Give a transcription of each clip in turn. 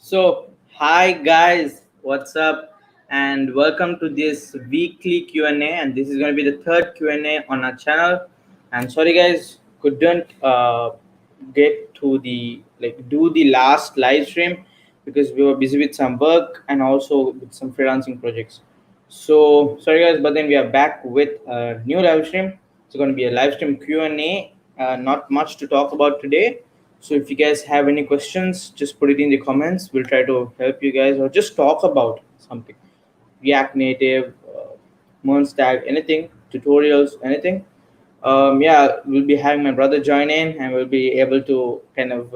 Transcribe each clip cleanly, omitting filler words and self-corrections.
Hi guys, what's up? And welcome to this weekly Q&A. And this is going to be the third Q&A on our channel. And sorry guys, couldn't get to the do the last live stream because we were busy with some work and also with some freelancing projects. So sorry guys, but then we are back with a new live stream. It's going to be a live stream Q&A. Not much to talk about today, so if you guys have any questions, just put it in the comments. We'll try to help you guys or just talk about something. React Native, Moon Stack, anything, tutorials, anything. Yeah, we'll be having my brother join in and we'll be able to kind of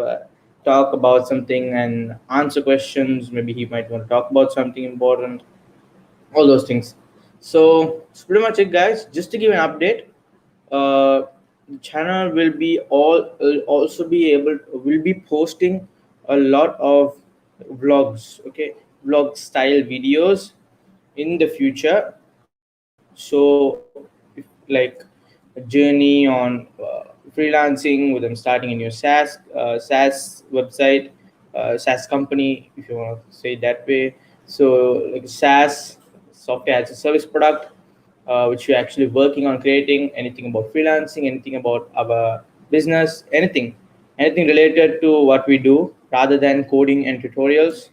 talk about something and answer questions. Maybe he might want to talk about something important, all those things. So it's pretty much it, guys. Just to give an update, the channel will also be able will be posting a lot of vlogs, okay, vlog style videos in the future. So if, like a journey on freelancing with them starting a new SaaS website, SaaS company, if you want to say it that way. So like SaaS, software as a service product, which we're actually working on creating. Anything about freelancing, anything about our business, anything related to what we do rather than coding and tutorials.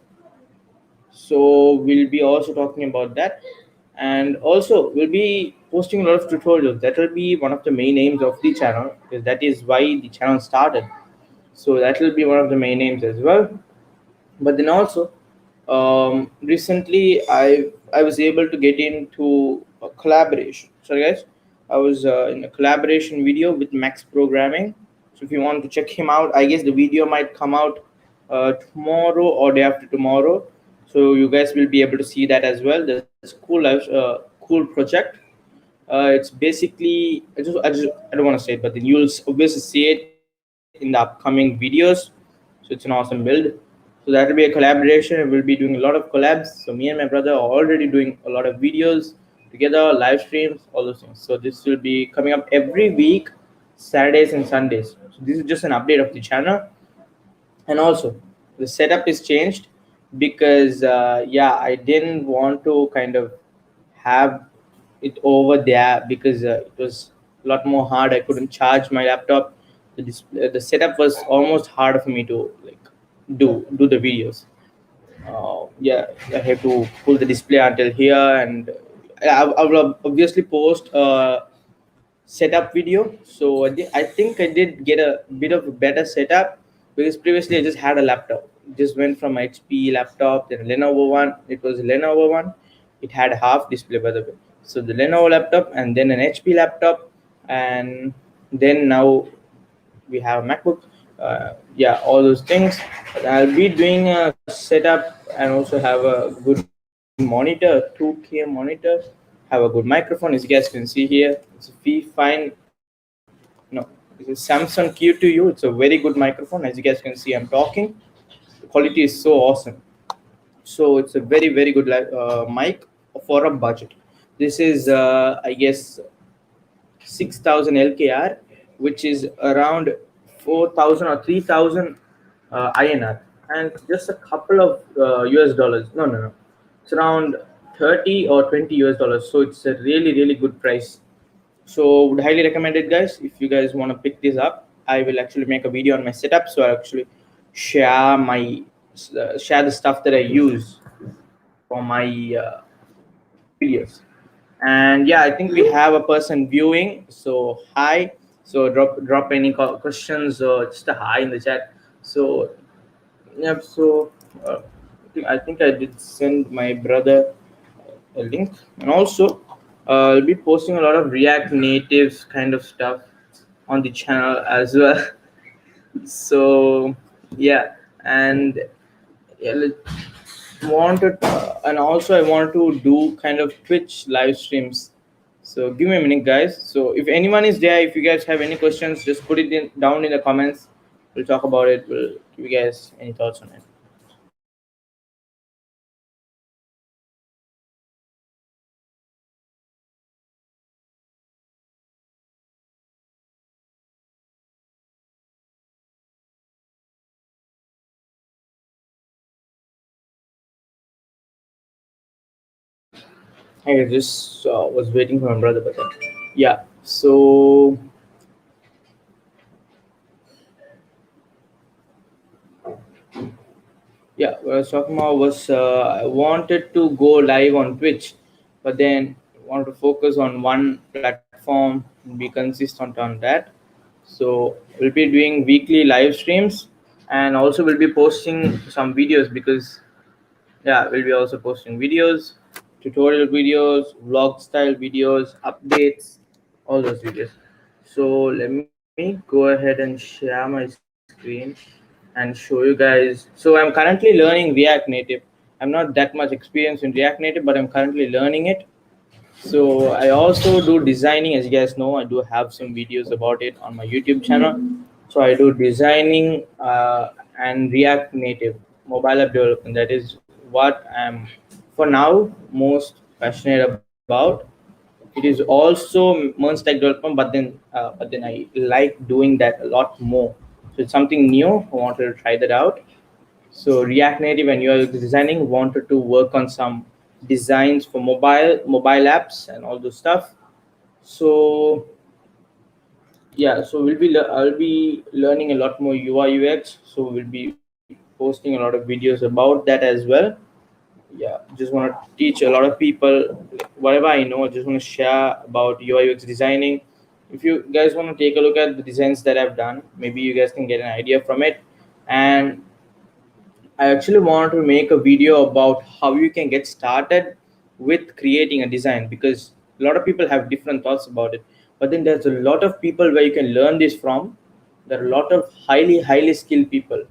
So we'll be also talking about that, and also we'll be posting a lot of tutorials. That will be one of the main aims of the channel, because that is why the channel started. So that will be one of the main aims as well. But then also, recently I was able to get into a collaboration. Sorry guys, I was in a collaboration video with Max Programming. So if you want to check him out, I guess the video might come out tomorrow or day after tomorrow. So you guys will be able to see that as well. That's cool project. It's basically I don't want to say it, but then you'll obviously see it in the upcoming videos. So it's an awesome build. So that will be a collaboration. We'll be doing a lot of collabs. So me and my brother are already doing a lot of videos together, live streams, all those things. So this will be coming up every week, Saturdays and Sundays. So this is just an update of the channel. And also the setup is changed because yeah, I didn't want to kind of have it over there because it was a lot more hard. I couldn't charge my laptop. The setup was almost hard for me to like do the videos. Yeah, I have to pull the display until here, and I will obviously post setup video. So I think I did get a bit of a better setup because previously I just had a laptop. Just went from my HP laptop, then Lenovo one. It was a Lenovo one. It had half display, by the way. So the Lenovo laptop and then an HP laptop, and then now we have a MacBook. Yeah, all those things. But I'll be doing a setup and also have a good monitor, 2K monitor. Have a good microphone, as you guys can see here. It's a fine, no, it's a Samsung Q2U. It's a very good microphone. As you guys can see, I'm talking. The quality is so awesome. So it's a very good mic for a budget. This is I guess 6,000 LKR, which is around 4,000 or 3,000 INR, and just a couple of US dollars. No, no, no. It's around 30 or 20 US dollars. So it's a really good price. So would highly recommend it, guys. If you guys want to pick this up, I will actually make a video on my setup. So I actually share my share the stuff that I use for my videos. And yeah, I think we have a person viewing. So hi. So drop any questions or just a hi in the chat. So yeah. So I think I did send my brother a link, and also I'll be posting a lot of React Natives kind of stuff on the channel as well. So yeah, and yeah, wanted and also I want to do kind of Twitch live streams. So give me a minute, guys. So if anyone is there, if you guys have any questions, just put it in down in the comments. We'll talk about it. We'll give you guys any thoughts on it. I just was waiting for my brother, but then, yeah. So yeah, what I was talking about was I wanted to go live on Twitch, but then wanted to focus on one platform and be consistent on that. So we'll be doing weekly live streams, and also we'll be posting some videos because yeah, we'll be also posting videos, tutorial videos, vlog style videos, updates, all those videos. So let me go ahead and share my screen and show you guys. So I'm currently learning React Native. I'm not that much experienced in React Native, but I'm currently learning it. So I also do designing, as you guys know. I do have some videos about it on my YouTube channel. So I do designing and React Native mobile app development. That is what I'm for now most passionate about. It is also merge stack development, but then I like doing that a lot more. So it's something new. I wanted to try that out. So React Native and UI designing wanted to work on some designs for mobile apps and all those stuff. So yeah, so I'll be learning a lot more UI UX. So we'll be posting a lot of videos about that as well. Yeah, just want to teach a lot of people whatever I know. I just want to share about UI UX designing. If you guys want to take a look at the designs that I've done, maybe you guys can get an idea from it. And I actually want to make a video about how you can get started with creating a design, because a lot of people have different thoughts about it. But then there's a lot of people where you can learn this from. There are a lot of highly skilled people.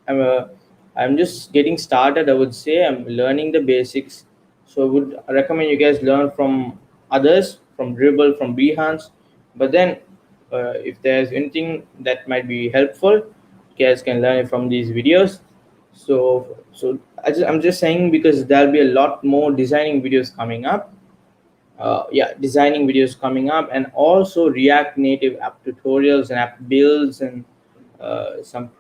I'm, uh, I'm just getting started, I would say. I'm learning the basics. So I would recommend you guys learn from others, from Dribble, from Behance. But then if there's anything that might be helpful, you guys can learn it from these videos. I'm just saying because there'll be a lot more designing videos coming up. Yeah, designing videos coming up, and also React Native app tutorials and app builds and some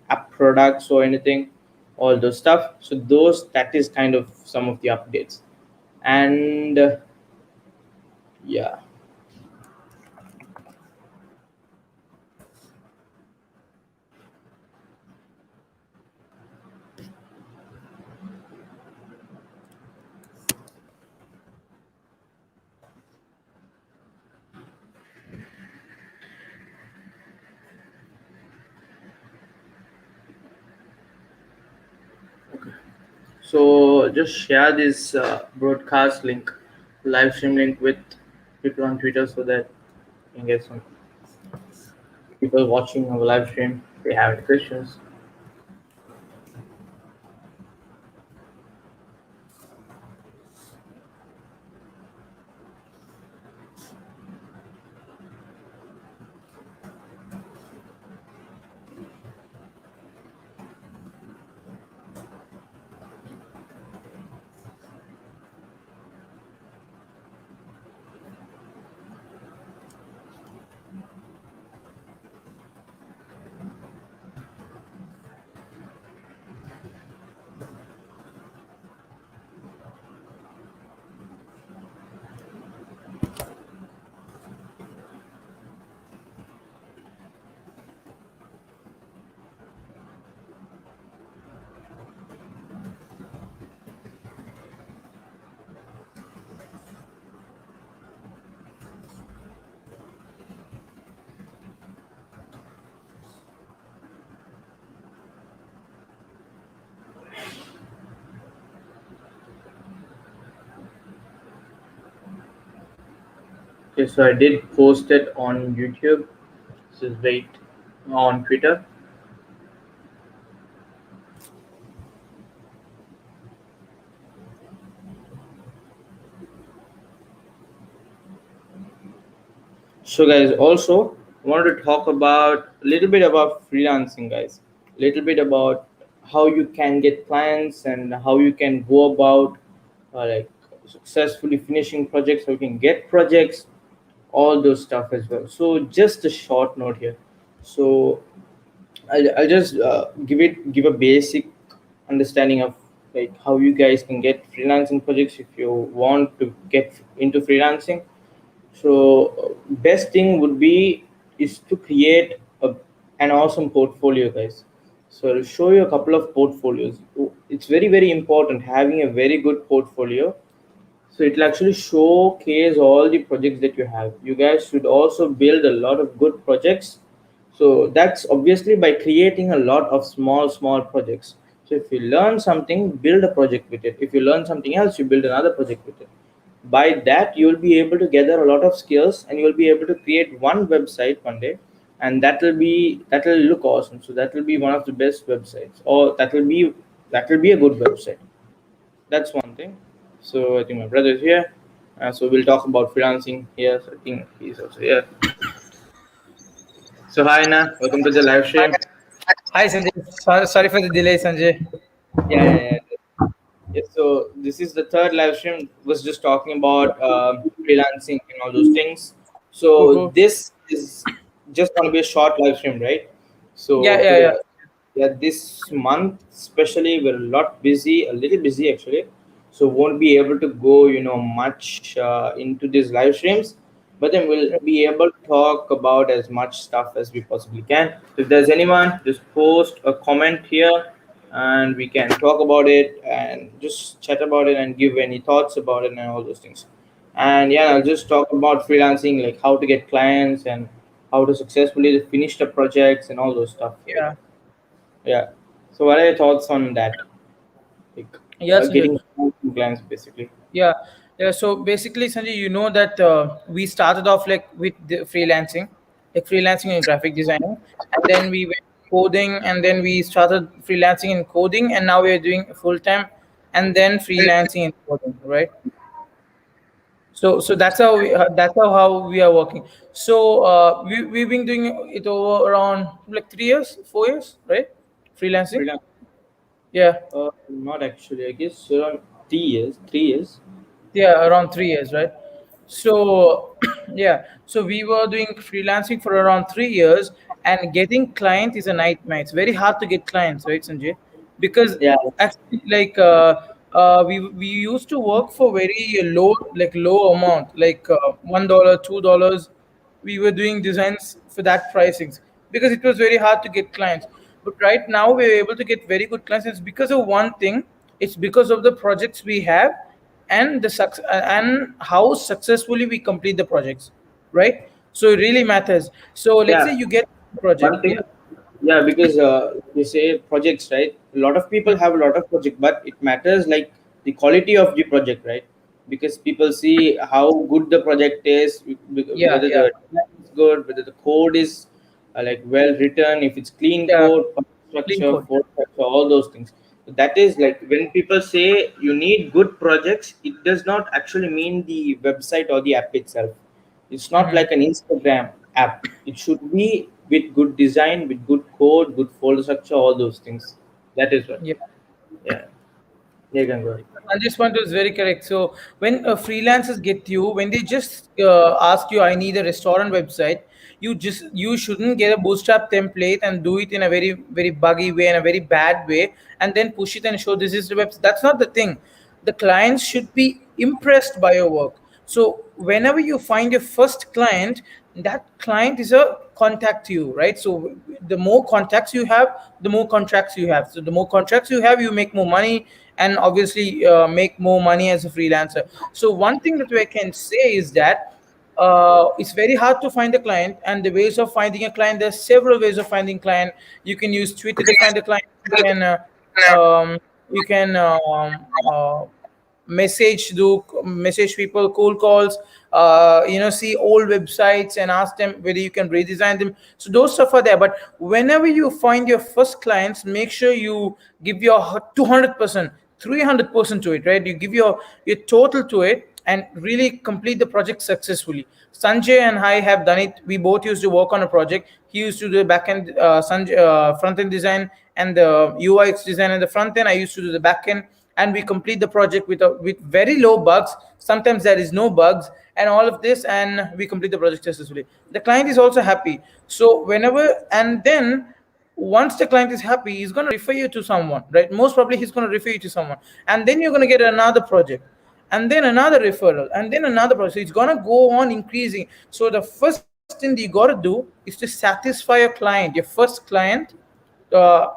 app products or anything, all those stuff. So those that is kind of some of the updates, and yeah. So just share this broadcast link, live stream link with people on Twitter so that you can get some people watching our live stream. If they have any questions. Okay, so I did post it on YouTube. Just wait on Twitter. So guys, also wanted to talk about a little bit about freelancing, guys. A little bit about how you can get clients and how you can go about like successfully finishing projects, how you can get projects, all those stuff as well. So just a short note here. So I'll just give a basic understanding of like how you guys can get freelancing projects if you want to get into freelancing. So best thing would be is to create an awesome portfolio, guys. So I'll show you a couple of portfolios. It's very very important having a very good portfolio, so it will actually showcase all the projects that you have. You guys should also build a lot of good projects. So that's obviously by creating a lot of small projects. So if you learn something, build a project with it. If you learn something else, you build another project with it. By that, you will be able to gather a lot of skills, and you will be able to create one website one day, and that will look awesome. So that will be one of the best websites, or that will be a good website. That's one thing. So I think my brother is here. So we'll talk about freelancing here. So I think he's also here. So hi Anna, welcome to the live stream. Hi Sanjay. Sorry for the delay, Sanjay. Yeah. Yes, so this is the third live stream. Was just talking about freelancing and all those things. So Woohoo. this is just going to be a short live stream, right? Yeah, So yeah, yeah, yeah, this month especially we're a little busy actually. So won't be able to go, much into these live streams. But then we'll be able to talk about as much stuff as we possibly can. So if there's anyone, just post a comment here and we can talk about it and just chat about it and give any thoughts about it and all those things. And yeah, I'll just talk about freelancing, like how to get clients and how to successfully finish the projects and all those stuff, right? yeah. Yeah. So what are your thoughts on that? Like Yeah, Sanjay. getting clients basically. Yeah, yeah. So basically, Sanjay, you know that we started off like with the freelancing and graphic designing, and then we went coding, and then we started freelancing in coding, and now we are doing full time, and then freelancing in coding, right? So that's how we are working. So we've been doing it over around like 3 years, 4 years, right? Freelancing. Freelance. Yeah. Not actually. I guess around 3 years. 3 years. Yeah, around 3 years, right? So, yeah, so we were doing freelancing for around 3 years, and getting client is a nightmare. It's very hard to get clients, right, Sanjay? Because Yeah. actually, like, we used to work for very low amount, like $1, $2. We were doing designs for that pricings because it was very hard to get clients. But right now we're able to get very good clients. It's because of one thing. It's because of the projects we have, and and how successfully we complete the projects, right? So it really matters. So let's say Yeah. you get a project. One thing. Yeah, Yeah, because we say projects, right? A lot of people have a lot of project, but it matters like the quality of the project, right? Because people see how good the project is, yeah, whether yeah, the design is good, whether the code is like well written, if it's clean yeah. code, Clean structure, code. code structure, all those things. That is like when people say you need good projects, it does not actually mean the website or the app itself. It's not Hmm. like an Instagram app. It should be with good design, with good code, good folder structure, all those things. That is what. Yeah. Yeah. Yeah, you can go ahead. And this point was very correct. So when freelancers get you, when they just ask you, "I need a restaurant website," you shouldn't get a bootstrap template and do it in a very buggy way, in a very bad way, and then push it and show this is the website. That's not the thing. The clients should be impressed by your work. So whenever you find your first client, that client is a contact to you, right? So the more contacts you have, the more contracts you have. So the more contracts you have, you make more money, and obviously make more money as a freelancer. So one thing that I can say is that it's very hard to find a client, and the ways of finding a client, there's several ways of finding client. You can use Twitter to find a client. Um, you can message people, cold calls, see old websites and ask them whether you can redesign them. So those stuff are there. But whenever you find your first clients, make sure you give your 200%, 300% to it, right? You give your total to it and really complete the project successfully. Sanjay and I have done it. We both used to work on a project. He used to do the back end, front end design, and the UX design and the front end. I used to do the back end, and we complete the project with very low bugs. Sometimes there is no bugs, and all of this, and we complete the project successfully. The client is also happy. So whenever and then once the client is happy, he's going to refer you to someone, right? Most probably he's going to refer you to someone, and then you're going to get another project, and then another referral, and then another project. So it's going to go on increasing. So the first thing that you got to do is to satisfy your client, your first client, uh,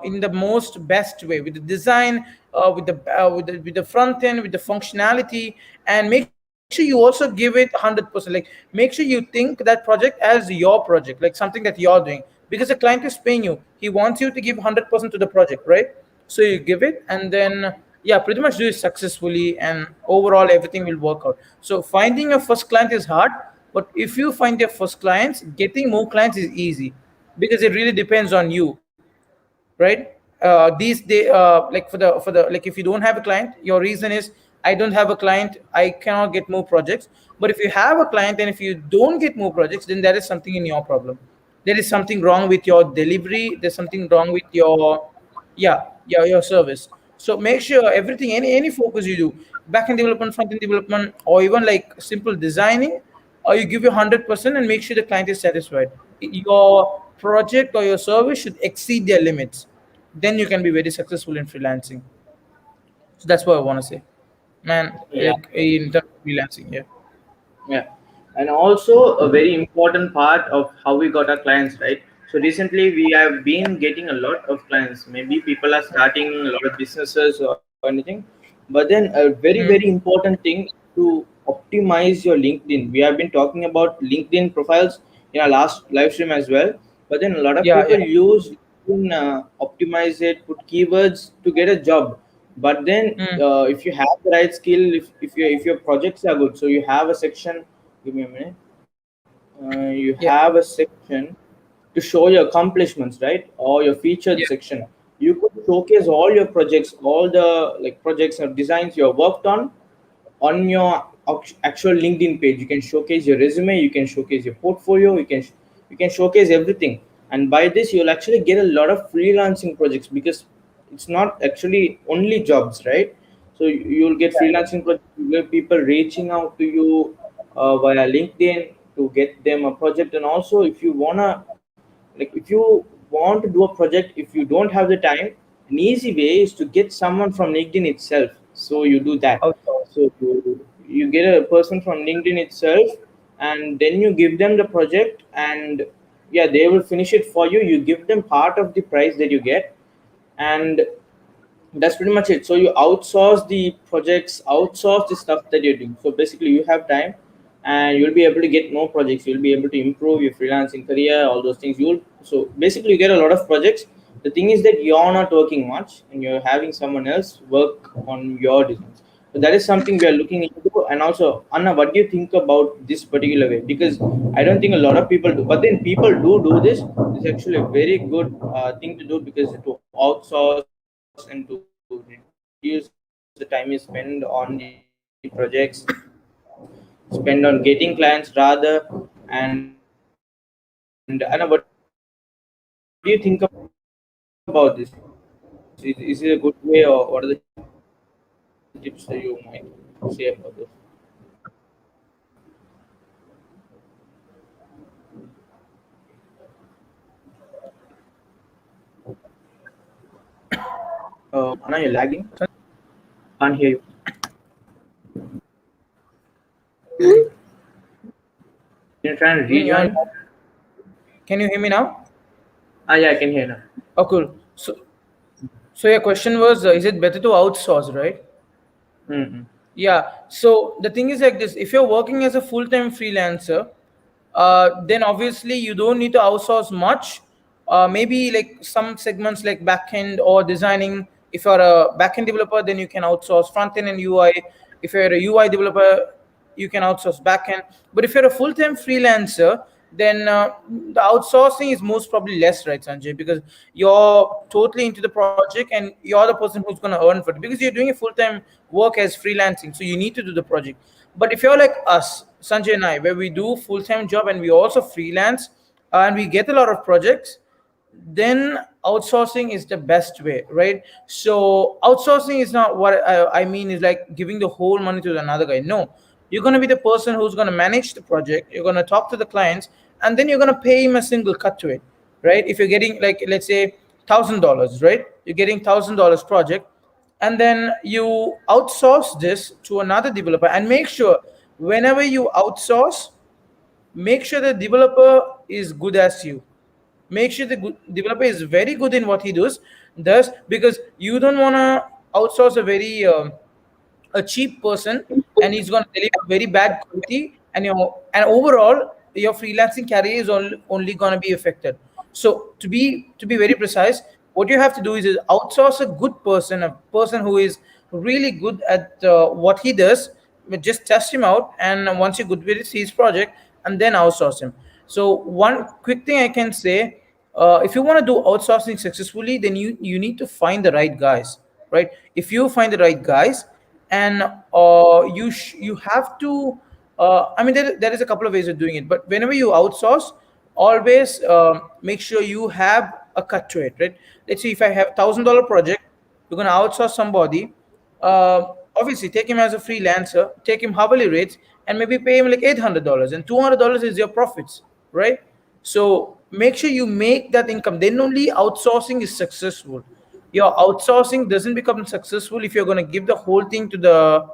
in the most best way, with the design, with the front end, with the functionality, and make sure you also give it 100%. Like, make sure you think that project as your project, like something that you're doing, because the client is paying you. He wants you to give 100% to the project, right? So you give it, and then yeah, pretty much do it successfully, and overall everything will work out. So finding your first client is hard, but if you find your first clients, getting more clients is easy, because it really depends on you, right? These day Like for the like, if you don't have a client, your reason is, I don't have a client, I cannot get more projects. But if you have a client and if you don't get more projects, then there is something in your problem. There is something wrong with your delivery, there's something wrong with your, yeah, your service. So make sure everything, any focus you do, back end development, front end development, or even like simple designing, or you give your 100% and make sure the client is satisfied. Your project or your service should exceed their limits. Then you can be very successful in freelancing. So that's what I want to say, man. Yeah. Like in terms of freelancing, yeah. Yeah, and also a very important part of how we got our clients, right? So recently we have been getting a lot of clients. Maybe people are starting a lot of businesses or anything, but then a very Mm. important thing to optimize your LinkedIn. We have been talking about LinkedIn profiles in our last live stream as well. But then a lot of Yeah, people yeah. use LinkedIn, optimize it, put keywords to get a job. But then Mm. if you have the right skill, if your projects are good, so you have a section. Give me a minute. You have a Yeah, section to show your accomplishments, right? Or your featured yeah. section. You could showcase all your projects, all the like projects or designs you have worked on your actual LinkedIn page. You can showcase your resume, you can showcase your portfolio, you can showcase everything. And by this, you'll actually get a lot of freelancing projects, because it's not actually only jobs, right? So you'll get freelancing projects, you get people reaching out to you via LinkedIn to get them a project. And also, if you wanna, like, if you want to do a project, if you don't have the time, an easy way is to get someone from LinkedIn itself. So you do that. Outsource. So you get a person from LinkedIn itself, and then you give them the project, and yeah, they will finish it for you. You give them part of the price that you get, and that's pretty much it. So you outsource the projects, outsource the stuff that you're doing. So basically you have time, and you'll be able to get more projects, you'll be able to improve your freelancing career, all those things. You'll So basically you get a lot of projects. The thing is that you're not working much, and you're having someone else work on your designs. So that is something we are looking into. And also, Anna, what do you think about this particular way? Because I don't think a lot of people do, but then people do this. It's actually a very good thing to do, because to outsource and to reduce the time you spend on the projects, spend on getting clients rather. And Anna, what do you think about this? Is it a good way, or what are the tips that you might say about this? Anna, you're lagging. Can't hear you. Can you try and Mm, rejoin? can you hear me now? Yeah, I can hear now. Oh, cool. So your question was, is it better to outsource, right? Mm-hmm. Yeah. So the thing is like this: if you're working as a full-time freelancer, then obviously you don't need to outsource much. Maybe like some segments like backend or designing. If you're a backend developer, then you can outsource front end and UI. If you're a UI developer, you can outsource backend. But if you're a full-time freelancer, then the outsourcing is most probably less, right, Sanjay? Because you're totally into the project and you're the person who's going to earn for it, because you're doing a full-time work as freelancing, so you need to do the project. But if you're like us, Sanjay and I, where we do full-time job and we also freelance, and we get a lot of projects, then outsourcing is the best way, right? So outsourcing is not what I mean is like giving the whole money to another guy. No, you're going to be the person who's going to manage the project, you're going to talk to the clients, and then you're going to pay him a single cut to it. right? If you're getting, like, let's say $1,000, right? You're getting $1,000 project, and then you outsource this to another developer, and make sure whenever you outsource, make sure the developer is good as you. Make sure the developer is very good in what he does, because you don't want to outsource a cheap person, and he's going to deliver very bad quality, and and overall your freelancing career is only going to be affected. So to be very precise, what you have to do is outsource a good person, a person who is really good at what he does. But just test him out, and once you're good with his project, and then outsource him. So one quick thing I can say, if you want to do outsourcing successfully, then you need to find the right guys, right? If you find the right guys, and you have to, I mean, there is a couple of ways of doing it, but whenever you outsource, always make sure you have a cut to it, right? Let's say if I have $1,000 project, you're going to outsource somebody. Obviously take him as a freelancer, take him hourly rates, and maybe pay him like $800, and $200 is your profits, right? So make sure you make that income, then only outsourcing is successful. Your outsourcing doesn't become successful if you're going to give the whole thing to the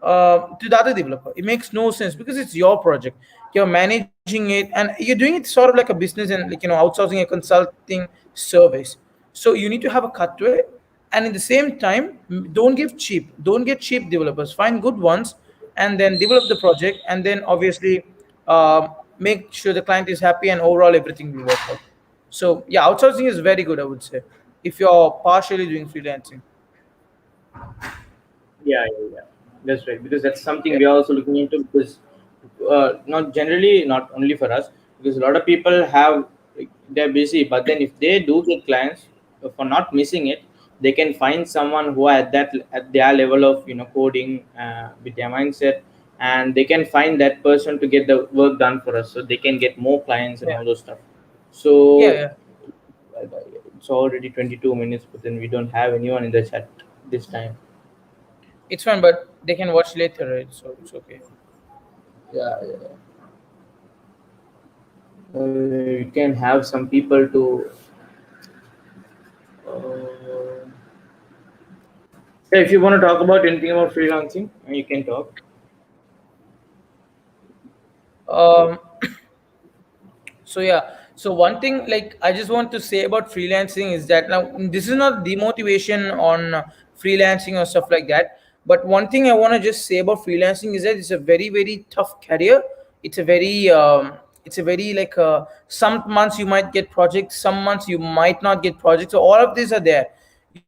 other developer. It makes no sense, because it's your project. You're managing it, and you're doing it sort of like a business, and, like, outsourcing a consulting service. So you need to have a cut to it, and in the same time, don't get cheap developers. Find good ones, and then develop the project, and then obviously make sure the client is happy, and overall everything will work out. So yeah, outsourcing is very good, I would say, if you're partially doing freelancing. Yeah, yeah, yeah. That's right. Because that's something Yeah, we are also looking into. Because not generally, not only for us, because a lot of people have, like, they're busy. But then if they do get clients, for not missing it, they can find someone who are at their level of coding, with their mindset, and they can find that person to get the work done for us, so they can get more clients and yeah, all those stuff. yeah, So yeah. it's already 22 minutes, but then we don't have anyone in the chat this time. It's fine, but they can watch later, right? So it's okay. Yeah, yeah, yeah. You can have some people to. Yeah, if you want to talk about anything about freelancing, you can talk. Um, so yeah, so one thing, like, I just want to say about freelancing is that, now this is not demotivation on freelancing or stuff like that, but one thing I want to just say about freelancing is that it's a very very tough career. It's a very like, some months you might get projects, some months you might not get projects, so all of these are there.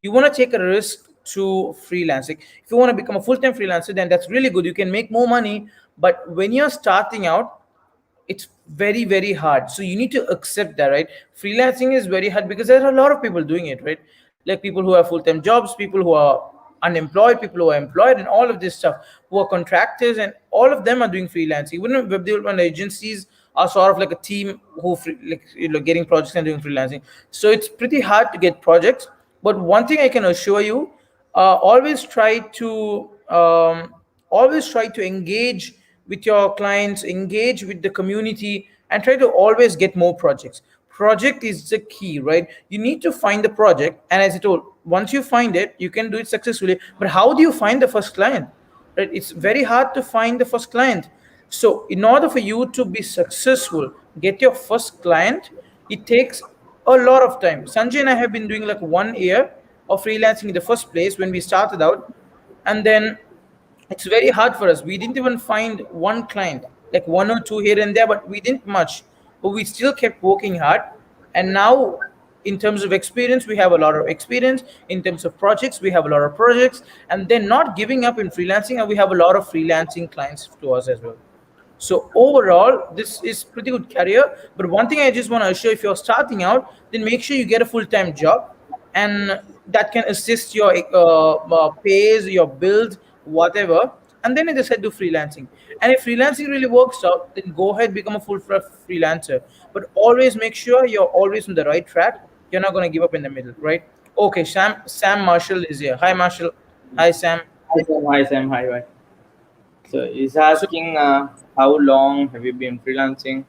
You want to take a risk to freelancing. If you want to become a full-time freelancer, then that's really good, you can make more money. But when you're starting out, it's very very hard, so you need to accept that, right? Freelancing is very hard because there are a lot of people doing it, right? Like people who have full-time jobs, people who are unemployed, people who are employed, and all of this stuff, who are contractors, and all of them are doing freelancing. Even web development agencies are sort of like a team who like, getting projects and doing freelancing. So it's pretty hard to get projects. But one thing I can assure you, always try to engage with your clients, engage with the community, and try to always get more projects. Project is the key, right? You need to find the project, and as I told, once you find it, you can do it successfully. But how do you find the first client, right? It's very hard to find the first client. So in order for you to be successful, get your first client, it takes a lot of time. Sanjay and I have been doing like 1 year of freelancing in the first place when we started out, and then it's very hard for us. We didn't even find one client, like one or two here and there, but we didn't much. But we still kept working hard. And now, in terms of experience, we have a lot of experience. In terms of projects, we have a lot of projects. And then not giving up in freelancing, and we have a lot of freelancing clients to us as well. So overall, this is pretty good career. But one thing I just want to assure, if you're starting out, then make sure you get a full-time job, and that can assist your pays, your bills, whatever. And then you decide to do freelancing. And if freelancing really works out, then go ahead, become a full-fledged freelancer. But always make sure you're always on the right track. You're not going to give up in the middle, right? Okay, Sam Marshall is here. Hi, Marshall. Hi, Sam. Hi Sam, hi Sam, hi, hi. So he's So asking, how long have you been freelancing?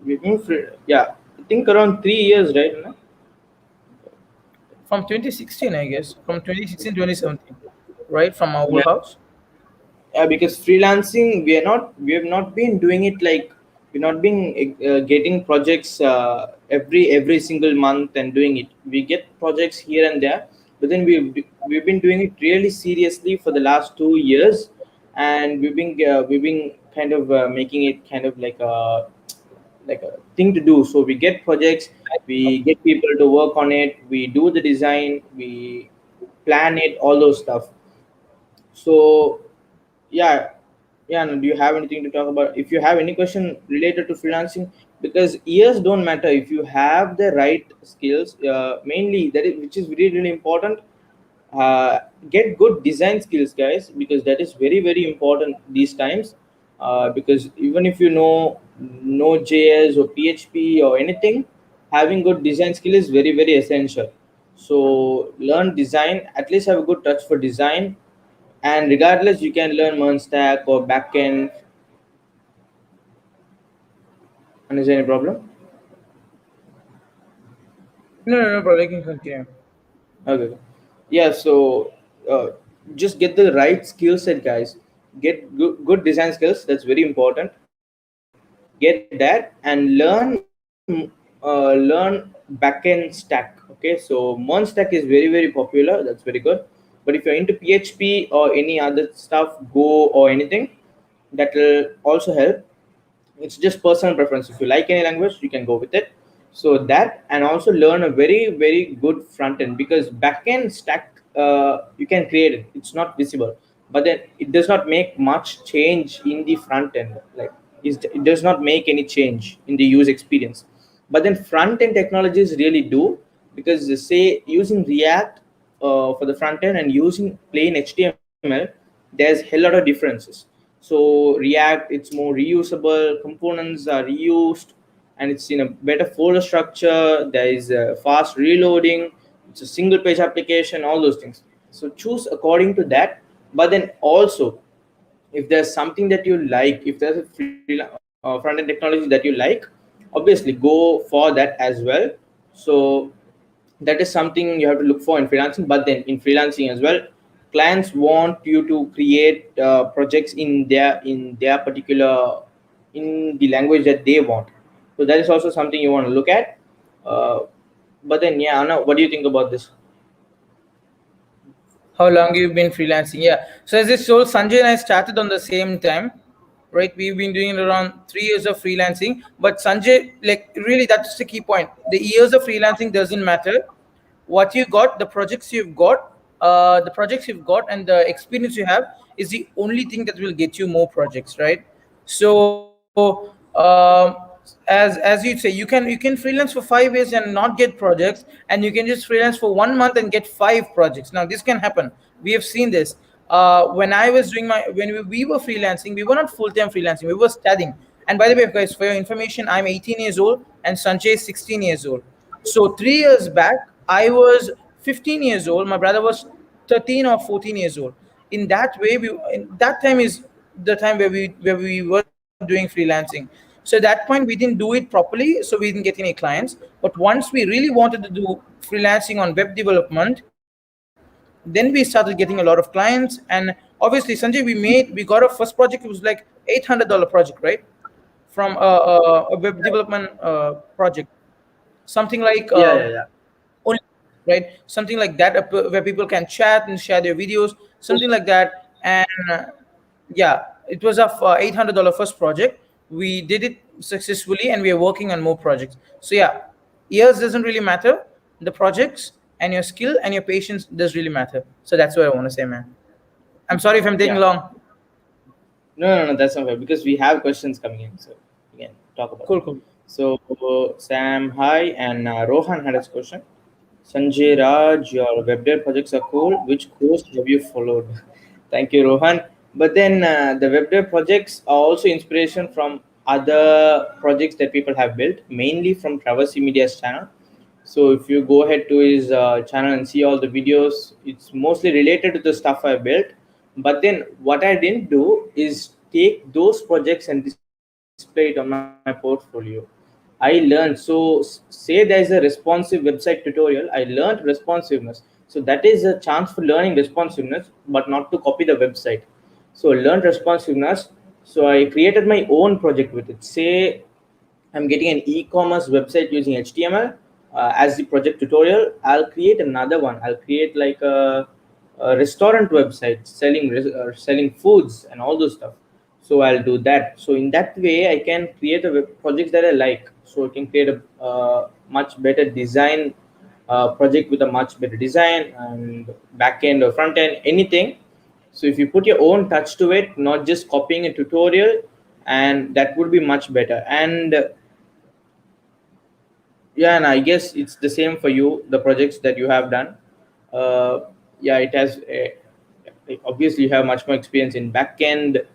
We've been yeah, think around 3 years, right? No? From 2016, I guess. From 2016, 2017, right? From our Yeah. old house. Because freelancing, we have not been doing it like we're not been getting projects every single month and doing it. We get projects here and there, but then we've been doing it really seriously for the last 2 years, and we've been kind of making it kind of like a thing to do. So we get projects, we get people to work on it, we do the design, we plan it, all those stuff. So yeah, yeah. No, do you have anything to talk about? If you have any question related to freelancing, because years don't matter if you have the right skills. Mainly that is which is really really important. uh, get good design skills, guys, because that is very very important these times. Because even if you know no JS or PHP or anything, having good design skill is very very essential. So learn design, at least have a good touch for design, and regardless you can learn MERN stack or backend. And is there any problem? No, no, no, bro. I can continue. Okay. Yeah, so uh, just get the right skill set, guys. Get good design skills, that's very important. Get that and learn backend stack. Okay, so MERN stack is very very popular, that's very good. But if you're into PHP or any other stuff, Go or anything, that will also help. It's just personal preference. If you like any language, you can go with it. So that, and also learn a very very good front end, because back end stack, you can create it, it's not visible, but then it does not make much change in the front end. Like it does not make any change in the user experience. But then front end technologies really do, because say using React for the front end and using plain HTML, there's a lot of differences. So React, it's more reusable, components are reused, and it's in a better folder structure. There is a fast reloading. It's a single page application, all those things. So choose according to that. But then also, if there's something that you like, if there's a front end technology that you like, obviously go for that as well. So that is something you have to look for in freelancing. But then in freelancing as well, clients want you to create projects in their particular, in the language that they want. So that is also something you want to look at. uh, but then yeah, Anna, what do you think about this? How long you've been freelancing? Yeah. So as I told, Sanjay and I started on the same time, right? We've been doing around 3 years of freelancing. But Sanjay, like really, that's the key point. The years of freelancing doesn't matter. What you got, the projects you've got, and the experience you have is the only thing that will get you more projects, right? So as you say, you can freelance for 5 years and not get projects, and you can just freelance for 1 month and get 5 projects. Now this can happen. We have seen this. When I was doing my when we were freelancing, we were not full-time freelancing, we were studying. And by the way, guys, for your information, I'm 18 years old and Sanjay is 16 years old. So 3 years back, I was 15 years old, my brother was 13 or 14 years old. In that way, in that time is the time where we were doing freelancing. So at that point we didn't do it properly, so we didn't get any clients. But once we really wanted to do freelancing on web development, then we started getting a lot of clients. And obviously, Sanjay, we got our first project. It was like $800 project, right? From a web development project, something like Yeah, yeah, yeah. only, right, something like that, where people can chat and share their videos, something like that. And yeah, it was a $800 first project. We did it successfully and we are working on more projects. So yeah, years doesn't really matter. The projects and your skill and your patience does really matter. So that's what I want to say, man. I'm sorry if I'm taking Yeah. long. No, no, no, that's not fair, because we have questions coming in, so we can talk about Cool, that. cool. So Sam, hi, and Rohan had his question. Sanjay Raj, your web dev projects are cool. Which course have you followed? Thank you, Rohan. But then the web dev projects are also inspiration from other projects that people have built, mainly from Traversy Media's channel. So if you go ahead to his channel and see all the videos, it's mostly related to the stuff I built. But then what I didn't do is take those projects and display it on my portfolio. I I learned. So say there's a responsive website tutorial, I learned responsiveness. So that is a chance for learning responsiveness, but not to copy the website. So I learned responsiveness. So I created my own project with it. Say I'm getting an e-commerce website using HTML as the project tutorial. I'll create another one. I'll create like a restaurant website selling selling foods and all those stuff. So I'll do that. So in that way, I can create a web projects that I like. So I can create a much better design project with a much better design and back end or front end, anything. So if you put your own touch to it, not just copying a tutorial, and that would be much better. And yeah, and I guess it's the same for you, the projects that you have done. uh, yeah, it has obviously you have much more experience in backend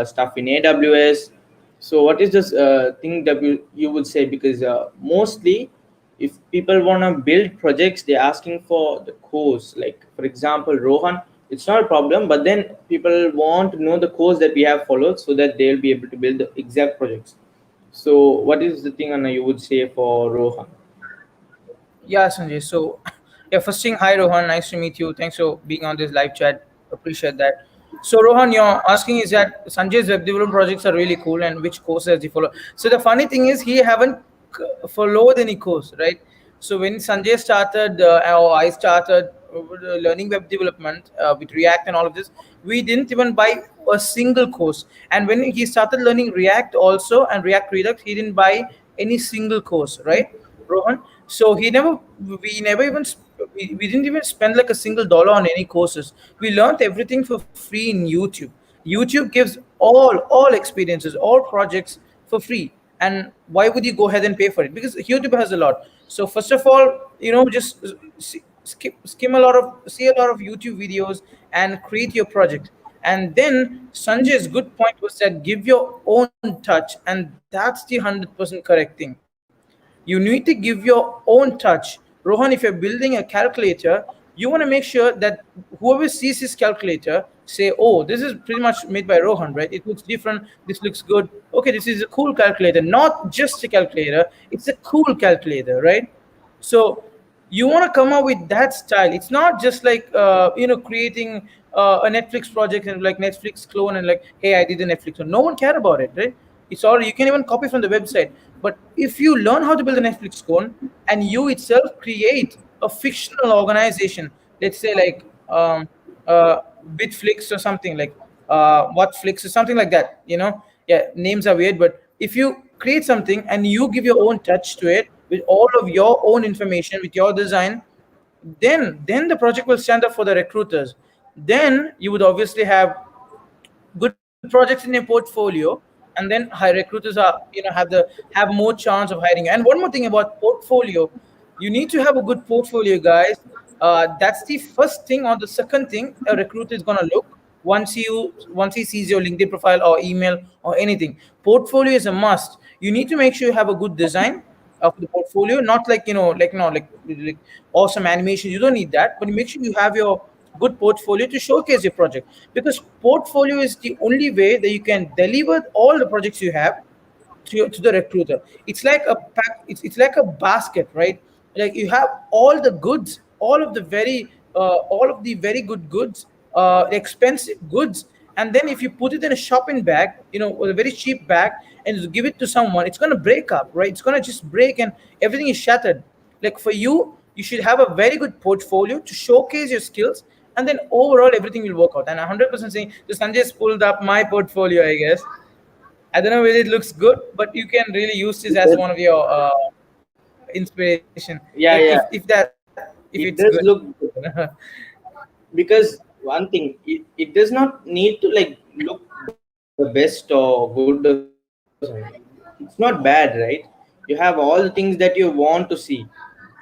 stuff in AWS. So what is this thing that you would say? Because mostly if people want to build projects, they're asking for the course. Like for example, Rohan, it's not a problem, but then people want to know the course that we have followed so that they'll be able to build the exact projects. So, what is the thing, Anna, you would say for Rohan? Yeah, Sanjay. So, yeah, first thing, hi Rohan, nice to meet you. Thanks for being on this live chat. Appreciate that. So, Rohan, you're asking is that Sanjay's web development projects are really cool and which courses does he follow? So, the funny thing is, he haven't followed any course, right? So, when Sanjay started, or I started learning web development with React and all of this, we didn't even buy a single course. And when he started learning React also and React Redux, he didn't buy any single course, right? Rohan. So we never even, we didn't even spend like a single dollar on any courses. We learned everything for free in YouTube. YouTube gives all experiences, all projects for free. And why would you go ahead and pay for it? Because YouTube has a lot. So first of all, just skim a lot of, see a lot of YouTube videos and create your project. And then Sanjay's good point was that give your own touch, and that's the 100% correct thing. You need to give your own touch. Rohan, if you're building a calculator, you want to make sure that whoever sees this calculator say, oh, this is pretty much made by Rohan, right? It looks different. This looks good. Okay, this is a cool calculator. Not just a calculator, it's a cool calculator, right? So you want to come up with that style. It's not just like creating a Netflix project and like Netflix clone and like, hey, I did a Netflix one. No one care about it, right? It's all, you can even copy from the website. But if you learn how to build a Netflix clone and you itself create a fictional organization, let's say like uh, Bitflix or something like Whatflix or something like that. Yeah, names are weird, but if you create something and you give your own touch to it with all of your own information, with your design, then the project will stand up for the recruiters. Then you would obviously have good projects in your portfolio, and then high recruiters are have more chance of hiring you. And one more thing about portfolio, you need to have a good portfolio, guys. That's the first thing. Or the second thing a recruiter is going to look once he sees your LinkedIn profile or email or anything. Portfolio is a must. You need to make sure you have a good design of the portfolio, not like like awesome animation. You don't need that, but make sure you have your good portfolio to showcase your project, because portfolio is the only way that you can deliver all the projects you have to the recruiter. It's like a pack. It's like a basket, right? Like you have all the goods, all of the very good goods, expensive goods, and then if you put it in a shopping bag, with a very cheap bag, and you give it to someone, it's gonna break up, right? It's gonna just break, and everything is shattered. Like for you, you should have a very good portfolio to showcase your skills, and then overall everything will work out. And 100% saying, so Sanjay's pulled up my portfolio, I guess. I don't know whether it looks good, but you can really use this as one of your inspiration. Like Yeah, if yeah, that if it's good. it does look good. Because one thing, it does not need to like look the best or good or something. It's not bad, right? You have all the things that you want to see.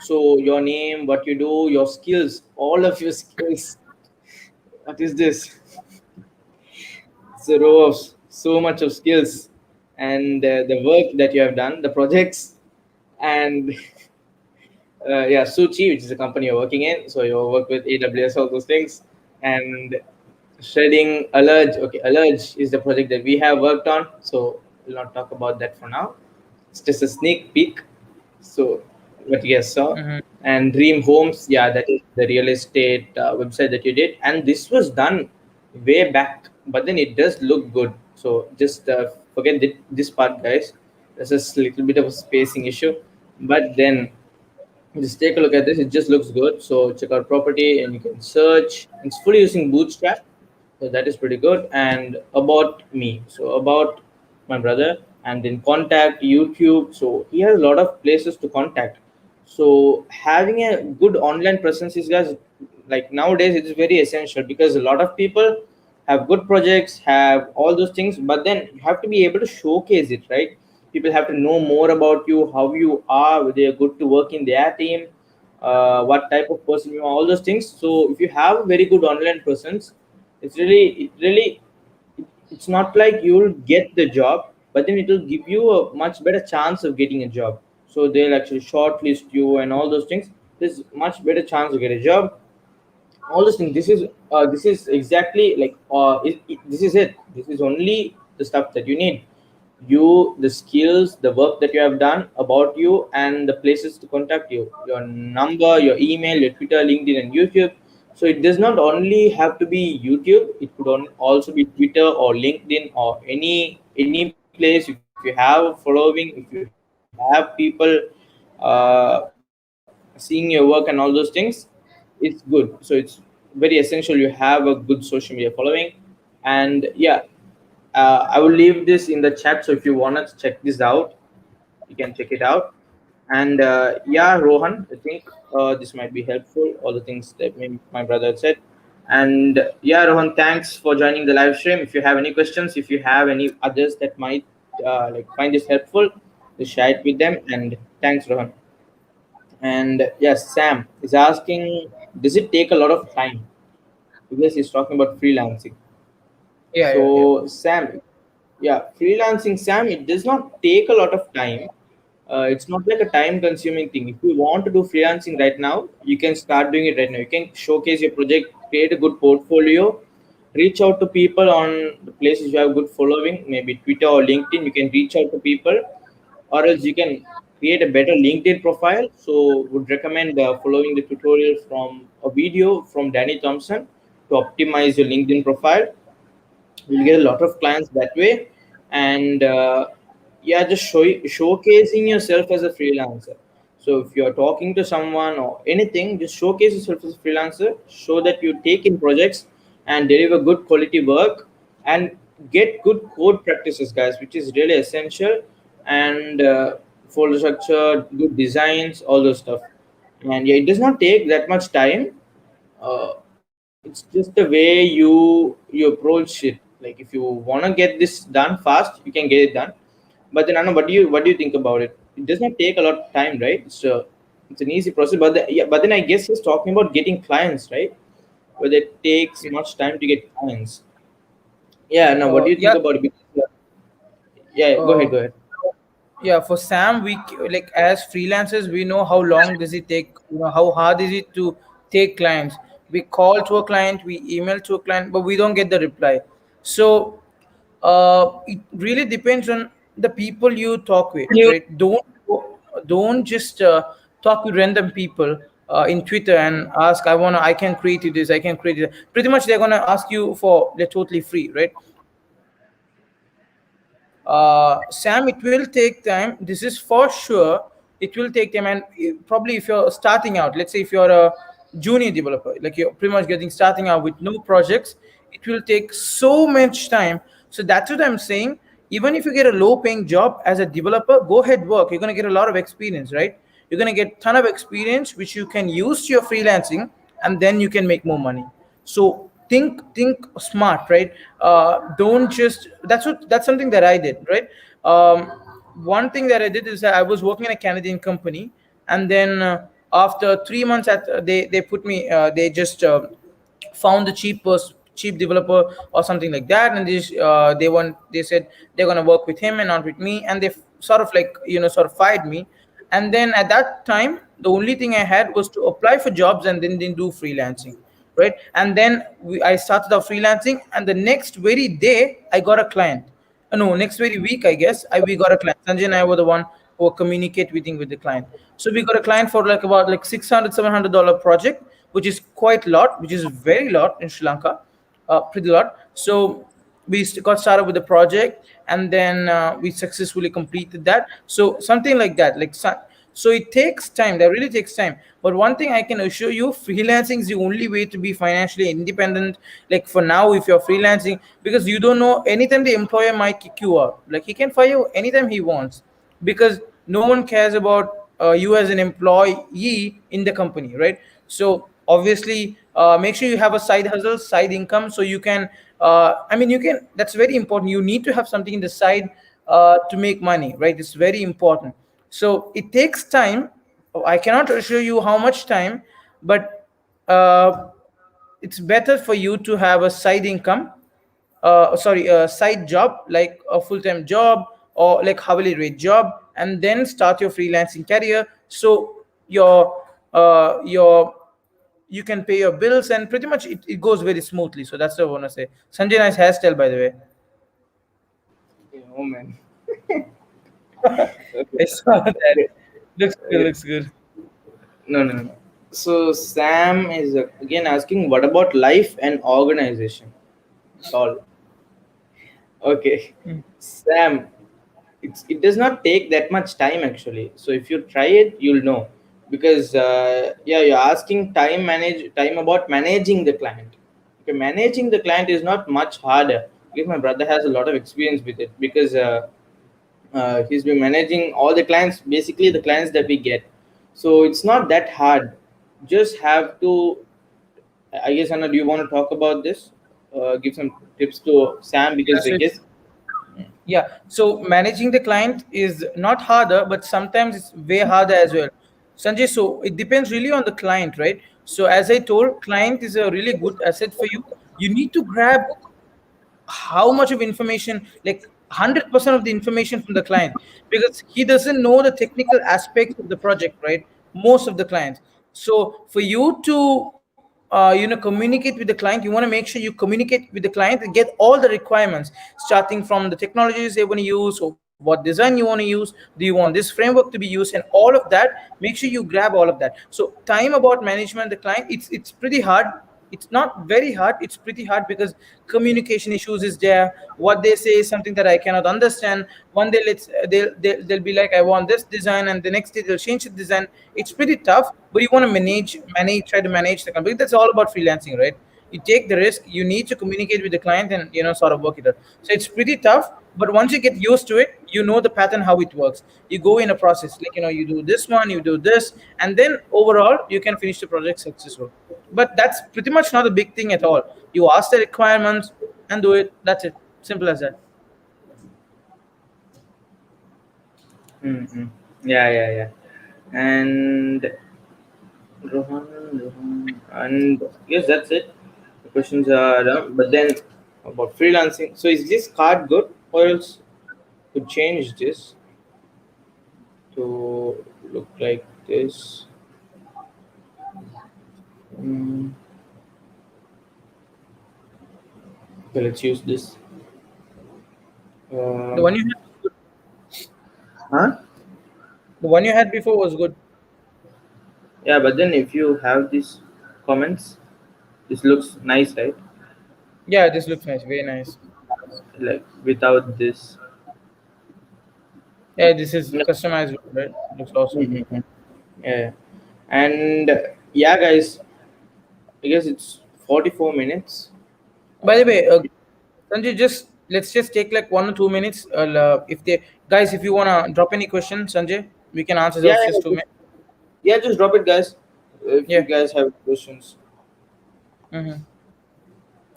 So your name, what you do, your skills, all of your skills. What is this? It's a row of so much of skills, and the work that you have done, the projects, and yeah, Suchi, which is a company you're working in. So you work with AWS, all those things, and shredding Alert. Okay, Alert is the project that we have worked on. So we'll not talk about that for now. It's just a sneak peek. So, what you guys saw. Mm-hmm. And Dream Homes, yeah, that is the real estate website that you did. And this was done way back, but then it does look good. So, just forget this part, guys. There's just a little bit of a spacing issue. But then just take a look at this. It just looks good. So check out property and you can search. It's fully using Bootstrap, so that is pretty good. And about me, so about my brother, and then contact YouTube. So he has a lot of places to contact. So having a good online presence is, guys, like nowadays it's very essential because a lot of people have good projects, have all those things, but then you have to be able to showcase it, right? People have to know more about you, how you are, whether you're good to work in their team, what type of person you are, all those things. So if you have a very good online presence, it's not like you'll get the job, but then it will give you a much better chance of getting a job. So they'll actually shortlist you and all those things. There's much better chance to get a job, all those things. This is exactly like this is it. This is only the stuff that you need. You, the skills, the work that you have done, about you, and the places to contact you, your number, your email, your Twitter, LinkedIn, and YouTube. So it does not only have to be YouTube. It could also be Twitter or LinkedIn or any place. If you have a following, if you have people seeing your work and all those things, it's good. So it's very essential you have a good social media following. And yeah, I will leave this in the chat. So if you want to check this out, you can check it out. And yeah, Rohan, I think this might be helpful. All the things that my brother had said. And yeah, Rohan, thanks for joining the live stream. If you have any questions, if you have any others that might like find this helpful, just share it with them. And thanks, Rohan. And yes, Sam is asking, does it take a lot of time? Because he's talking about freelancing. Yeah, yeah, yeah. So Sam, yeah, freelancing, Sam, it does not take a lot of time. It's not like a time consuming thing. If you want to do freelancing right now, you can start doing it right now. You can showcase your project, create a good portfolio, reach out to people on the places you have good following, maybe Twitter or LinkedIn. You can reach out to people, or else you can create a better LinkedIn profile. So would recommend following the tutorial from a video from Danny Thompson to optimize your LinkedIn profile. You'll get a lot of clients that way. And yeah, just showcasing yourself as a freelancer. So if you're talking to someone or anything, just showcase yourself as a freelancer, show that you take in projects and deliver good quality work, and get good code practices, guys, which is really essential. And folder structure, good designs, all those stuff. And yeah, it does not take that much time. It's just the way you approach it. Like if you want to get this done fast, you can get it done. But then I know, what do you think about it? It does not take a lot of time, right? It's an easy process. Yeah, but then I guess he's talking about getting clients, right? Whether it takes Yeah. much time to get clients. Yeah, now what do you think Yeah. about it? Because, yeah, go Uh, ahead, go ahead. yeah, for Sam, like as freelancers, we know how long does it take, how hard is it to take clients. We call to a client, we email to a client, but we don't get the reply. So it really depends on the people you talk with, right? Don't just talk with random people in Twitter and ask, I can create you this, I can create it. Pretty much they're gonna ask you for, they're totally free, right? Sam, it will take time. This is for sure. It will take time, and probably if you're starting out, let's say if you're a junior developer, like you're pretty much getting starting out with no projects, it will take so much time. So that's what I'm saying. Even if you get a low-paying job as a developer, go ahead work. You're gonna get a lot of experience, right? You're gonna get ton of experience which you can use to your freelancing, and then you can make more money. So think smart, right? Don't just, that's something that I did, right? One thing that I did is that I was working in a Canadian company, and then after 3 months they put me, they just found the cheap developer or something like that, and they said they're going to work with him and not with me, and they sort of like, sort of fired me. And then at that time the only thing I had was to apply for jobs and then do freelancing, right? And then I started off freelancing, and the next very day I got a client. No, next very week, I guess, we got a client. Sanjay and I were the one or communicate with the client. So we got a client for like about like 600 $700 project, which is quite a lot, which is very lot in Sri Lanka, pretty lot. So we got started with the project, and then we successfully completed that. So something like that, so it takes time. That really takes time. But one thing I can assure you, freelancing is the only way to be financially independent. Like for now, if you're freelancing, because you don't know, anytime the employer might kick you out. Like he can fire you anytime he wants, because no one cares about you as an employee in the company, right? So obviously, make sure you have a side hustle, side income, so you can. I mean, you can. That's very important. You need to have something in the side to make money, right? It's very important. So it takes time. I cannot assure you how much time, but uh, it's better for you to have a side income, sorry, a side job, like a full-time job or like hourly rate job, and then start your freelancing career. So your you can pay your bills, and pretty much it goes very smoothly. So that's what I want to say. Sanjay, nice hairstyle, by the way. Yeah, oh man. I saw that. Okay. Looks good, Okay. looks good. No, no, no. So Sam is again asking, what about life and organization? Lol. Okay, Sam. It does not take that much time actually. So if you try it, you'll know. Because yeah, you're asking time about managing the client. Okay, managing the client is not much harder. Because my brother has a lot of experience with it. Because he's been managing all the clients, basically the clients that we get. So it's not that hard. Just have to. I guess Anna, do you want to talk about this? Give some tips to Sam Yeah, because I so guess. yeah, so managing the client is not harder, but sometimes it's way harder as well. Sanjay, so it depends really on the client, right? So as I told, client is a really good asset for you. You need to grab how much of information, like 100% of the information from the client, because he doesn't know the technical aspects of the project, right? Most of the clients. So for you to communicate with the client, you want to make sure you communicate with the client and get all the requirements, starting from the technologies they want to use, or what design you want to use, do you want this framework to be used, and all of that. Make sure you grab all of that. So time about management the client, it's pretty hard. It's not very hard, it's pretty hard, because communication issues is there. What they say is something that I cannot understand. One day they'll be like, I want this design, and the next day they'll change the design. It's pretty tough, but you want to manage try to manage the company. That's all about freelancing, right? You take the risk, you need to communicate with the client, and sort of work it out. So it's pretty tough, but once you get used to it, you know the pattern how it works. You go in a process, like you do this one, you do this, and then overall you can finish the project successful. But that's pretty much not a big thing at all. You ask the requirements and do it. That's it. Simple as that. Mm-hmm. Yeah, yeah, yeah. And Rohan, and yes, that's it. The questions are done. But then about freelancing. So is this card good, or else to change this to look like this? Mm, okay, let's use this. The Um, one you had was good. huh? The one you had before was good. Yeah, but then if you have these comments, this looks nice, right? Yeah, this looks nice. Very nice. Like without this. Yeah, this is customized, right? Looks awesome. Mm-hmm. Yeah. And yeah, guys, I guess it's 44 minutes. By the Uh, way, Sanjay, just let's just take like 1 or 2 minutes. If they guys, if you wanna drop any questions, Sanjay, we can answer yeah, those yeah, just 2 minutes. yeah, just drop it, guys. If you Yeah. guys have questions, Mm-hmm.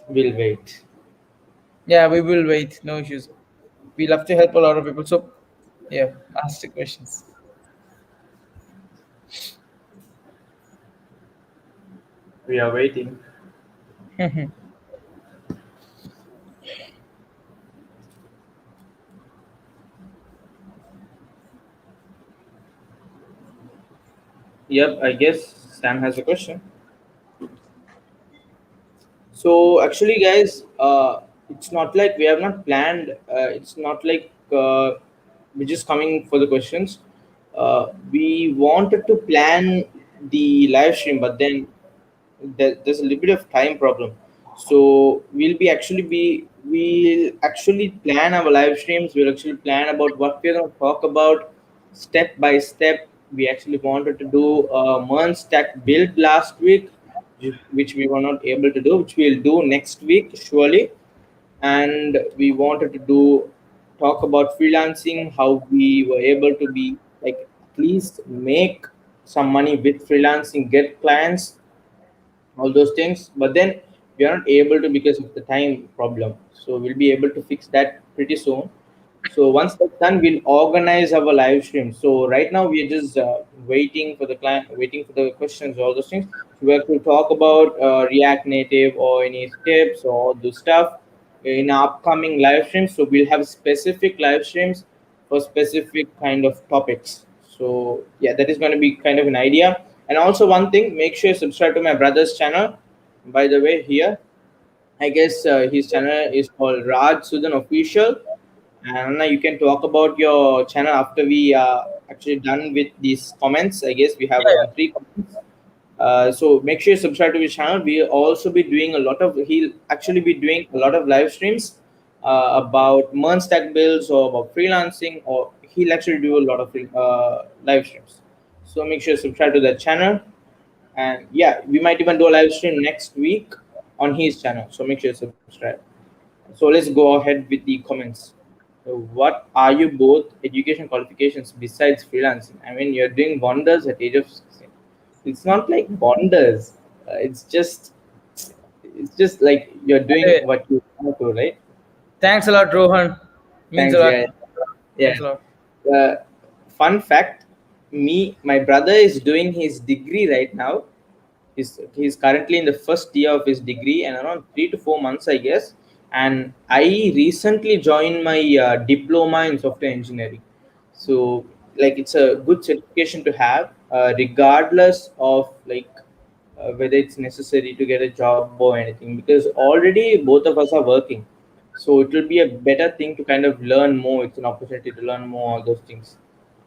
we'll wait. Yeah, we will wait. No issues. We love to help a lot of people. So, yeah, ask the questions. We are waiting. Yep, I guess Sam has a question. So actually, guys, it's not like we have not planned. It's not like we're just coming for the questions. We wanted to plan the live stream, but then there's a little bit of time problem. So we'll actually plan our live streams. We'll actually plan about what we're going to talk about step by step. We actually wanted to do a merge stack build last week, which we were not able to do, which we'll do next week surely. And we wanted to do talk about freelancing, how we were able to be like at least make some money with freelancing, get clients, all those things. But then we are not able to because of the time problem. So we'll be able to fix that pretty soon. So once that's done, we'll organize our live stream. So right now we are just waiting for the client, waiting for the questions, all those things. So we have to talk about React Native or any tips or all those stuff in our upcoming live streams. So we'll have specific live streams for specific kind of topics. So yeah, that is going to be kind of an idea. And also one thing, make sure you subscribe to my brother's channel. By the way, here I guess his channel is called Raj Sudan Official. And now you can talk about your channel after we actually done with these comments. I guess we have Yeah, around yeah. three comments. So make sure you subscribe to his channel. We'll also be doing a lot of. He'll actually be doing a lot of live streams about MERN stack builds or about freelancing, or he'll actually do a lot of live streams. So make sure you subscribe to that channel. And yeah, we might even do a live stream next week on his channel. So make sure you subscribe. So let's go ahead with the comments. So what are you both education qualifications besides freelancing? I mean, you're doing wonders at age of 16. It's not like wonders. It's just like you're doing Hey, what you want to, right? thanks a lot, Rohan. Means a Thanks. lot. Yeah, Thanks yeah. a lot. Uh, Fun fact: my brother is doing his degree right now. He's currently in the first year of his degree and around 3 to 4 months, I guess. And I recently joined my diploma in software engineering. So like it's a good certification to have, regardless of like whether it's necessary to get a job or anything, because already both of us are working. So it will be a better thing to kind of learn more. It's an opportunity to learn more all those things.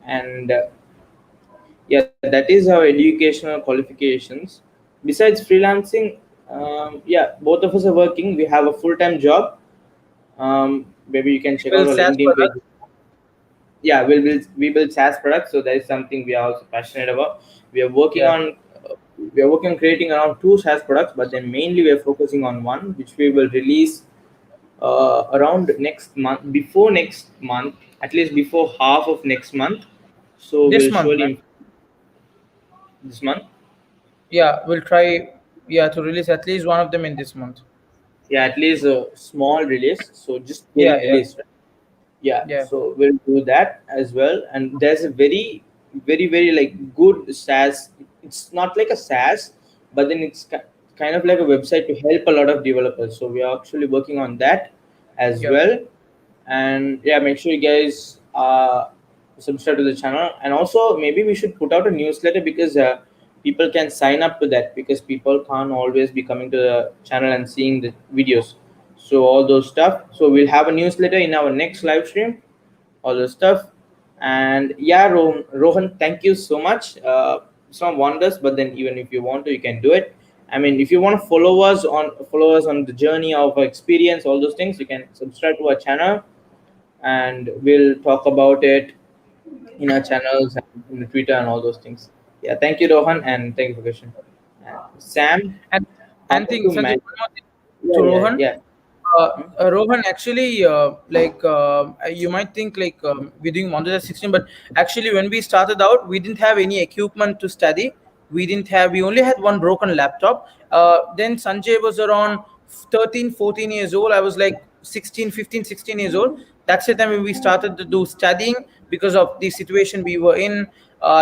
And yeah, that is our educational qualifications. Besides freelancing, yeah, both of us are working. We have a full-time job. Maybe you can check out Build our SaaS LinkedIn page. products. Yeah, we build SaaS products, so that is something we are also passionate about. We are working Yeah. on we are working on creating around two SaaS products, but then mainly we are focusing on one, which we will release around next month, before next month, at least before half of next month. So This we'll month, man. surely this month. Yeah, we'll try. Yeah, to release at least one of them in this month. Yeah, at least a small release, so just Yeah, getting yeah, released, right? Yeah, yeah. so we'll do that as well. And there's a very like good SaaS. It's not like a SaaS, but then it's kind of like a website to help a lot of developers. So we are actually working on that as Yep. well. And yeah, make sure you guys subscribe to the channel. And also maybe we should put out a newsletter, because people can sign up to that, because people can't always be coming to the channel and seeing the videos. So all those stuff, so we'll have a newsletter in our next live stream, all those stuff. And yeah, Rohan, thank you so much. Some wonders, but then even if you want to, you can do it. I mean, if you want to follow us on the journey of our experience, all those things, you can subscribe to our channel, and we'll talk about it in our channels and in the Twitter and all those things. Yeah, thank you, Rohan, and thank you for the question. Sam, And how and to thing, Sanjay, manage? one more thing Yeah, to yeah, Rohan. yeah. Hmm? Rohan, actually, you might think like we're doing Monday at 16, but actually, when we started out, we didn't have any equipment to study. We only had one broken laptop. Then Sanjay was around 13, 14 years old. I was like 16, 15, 16 years old. That's the time when we started to do studying because of the situation we were in.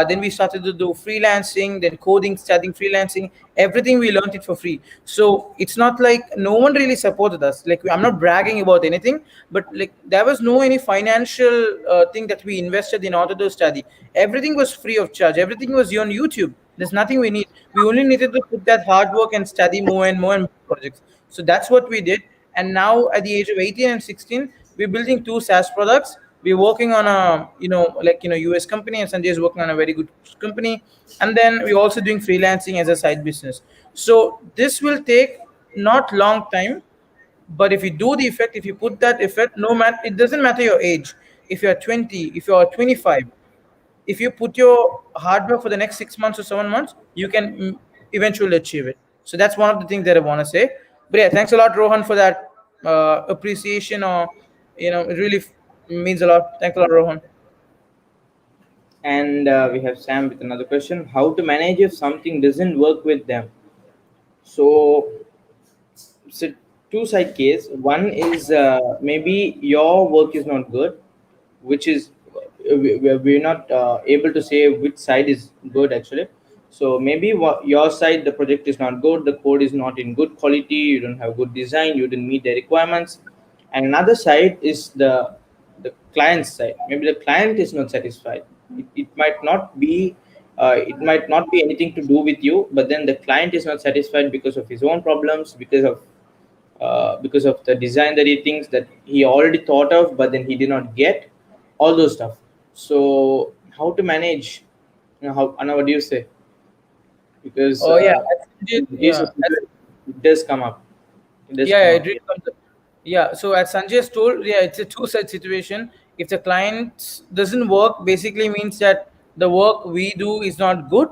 Then we started to do freelancing, then coding, studying freelancing. Everything we learned it for free. So it's not like no one really supported us. Like I'm not bragging about anything, but like there was no any financial thing that we invested in order to study. Everything was free of charge. Everything was on YouTube. There's nothing we need. We only needed to put that hard work and study more and more and more projects. So that's what we did. And now at the age of 18 and 16, we're building two SaaS products we're working on a, like, US company, and Sanjay is working on a very good company, and then we're also doing freelancing as a side business. So this will take not long time, but if you do the effect, if you put that effect, no matter, it doesn't matter your age. If you're 20, if you're 25, if you put your hard work for the next 6 months or 7 months, you can eventually achieve it. So that's one of the things that I want to say. But yeah, thanks a lot, Rohan, for that appreciation, or it really means a lot. Thanks a lot, Rohan. And we have Sam with another question: how to manage if something doesn't work with them? So it's a two-side case. One is maybe your work is not good, which is we're not able to say which side is good actually. So maybe your side, the project is not good, the code is not in good quality, you don't have good design, you didn't meet the requirements. And another side is the client's side. Maybe the client is not satisfied. It might not be anything to do with you, but then the client is not satisfied because of his own problems, because of the design that he thinks that he already thought of, but then he did not get all those stuff. So how to manage? How Anna, what do you say? Because Oh yeah, in case of yeah. situation, it does come up. It does Yeah, come yeah, up. it really comes up. Yeah, so as Sanjay told, yeah, it's a two-side situation. If the client doesn't work, basically means that the work we do is not good,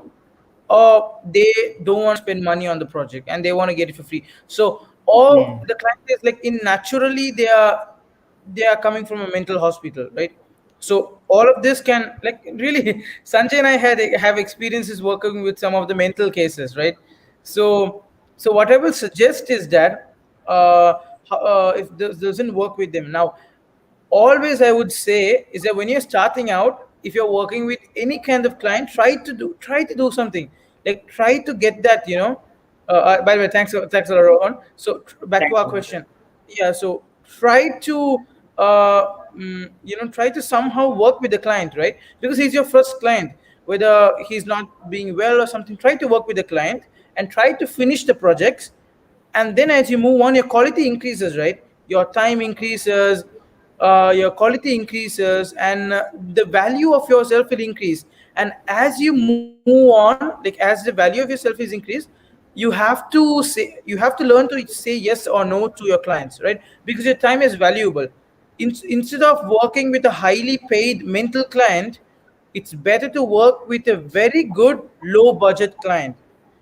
or they don't want to spend money on the project and they want to get it for free. So, or Hmm. the client is like, in naturally they are coming from a mental hospital, right? So all of this can, like, really, Sanjay and I have experiences working with some of the mental cases, right? So so what I will suggest is that, if this doesn't work with them now, always I would say is that when you're starting out, if you're working with any kind of client, try to do something, like try to get that, by the way, thanks a lot, Rohan. So back to Thanks our so much. question. Yeah, so try to somehow work with the client, right? Because he's your first client. Whether he's not being well or something, try to work with the client and try to finish the projects. And then as you move on, your quality increases, right? Your time increases, your quality increases, and the value of yourself will increase. And as you move on, like as the value of yourself is increased, you have to learn to say yes or no to your clients, right? Because your time is valuable. Instead of working with a highly paid mental client, it's better to work with a very good low budget client.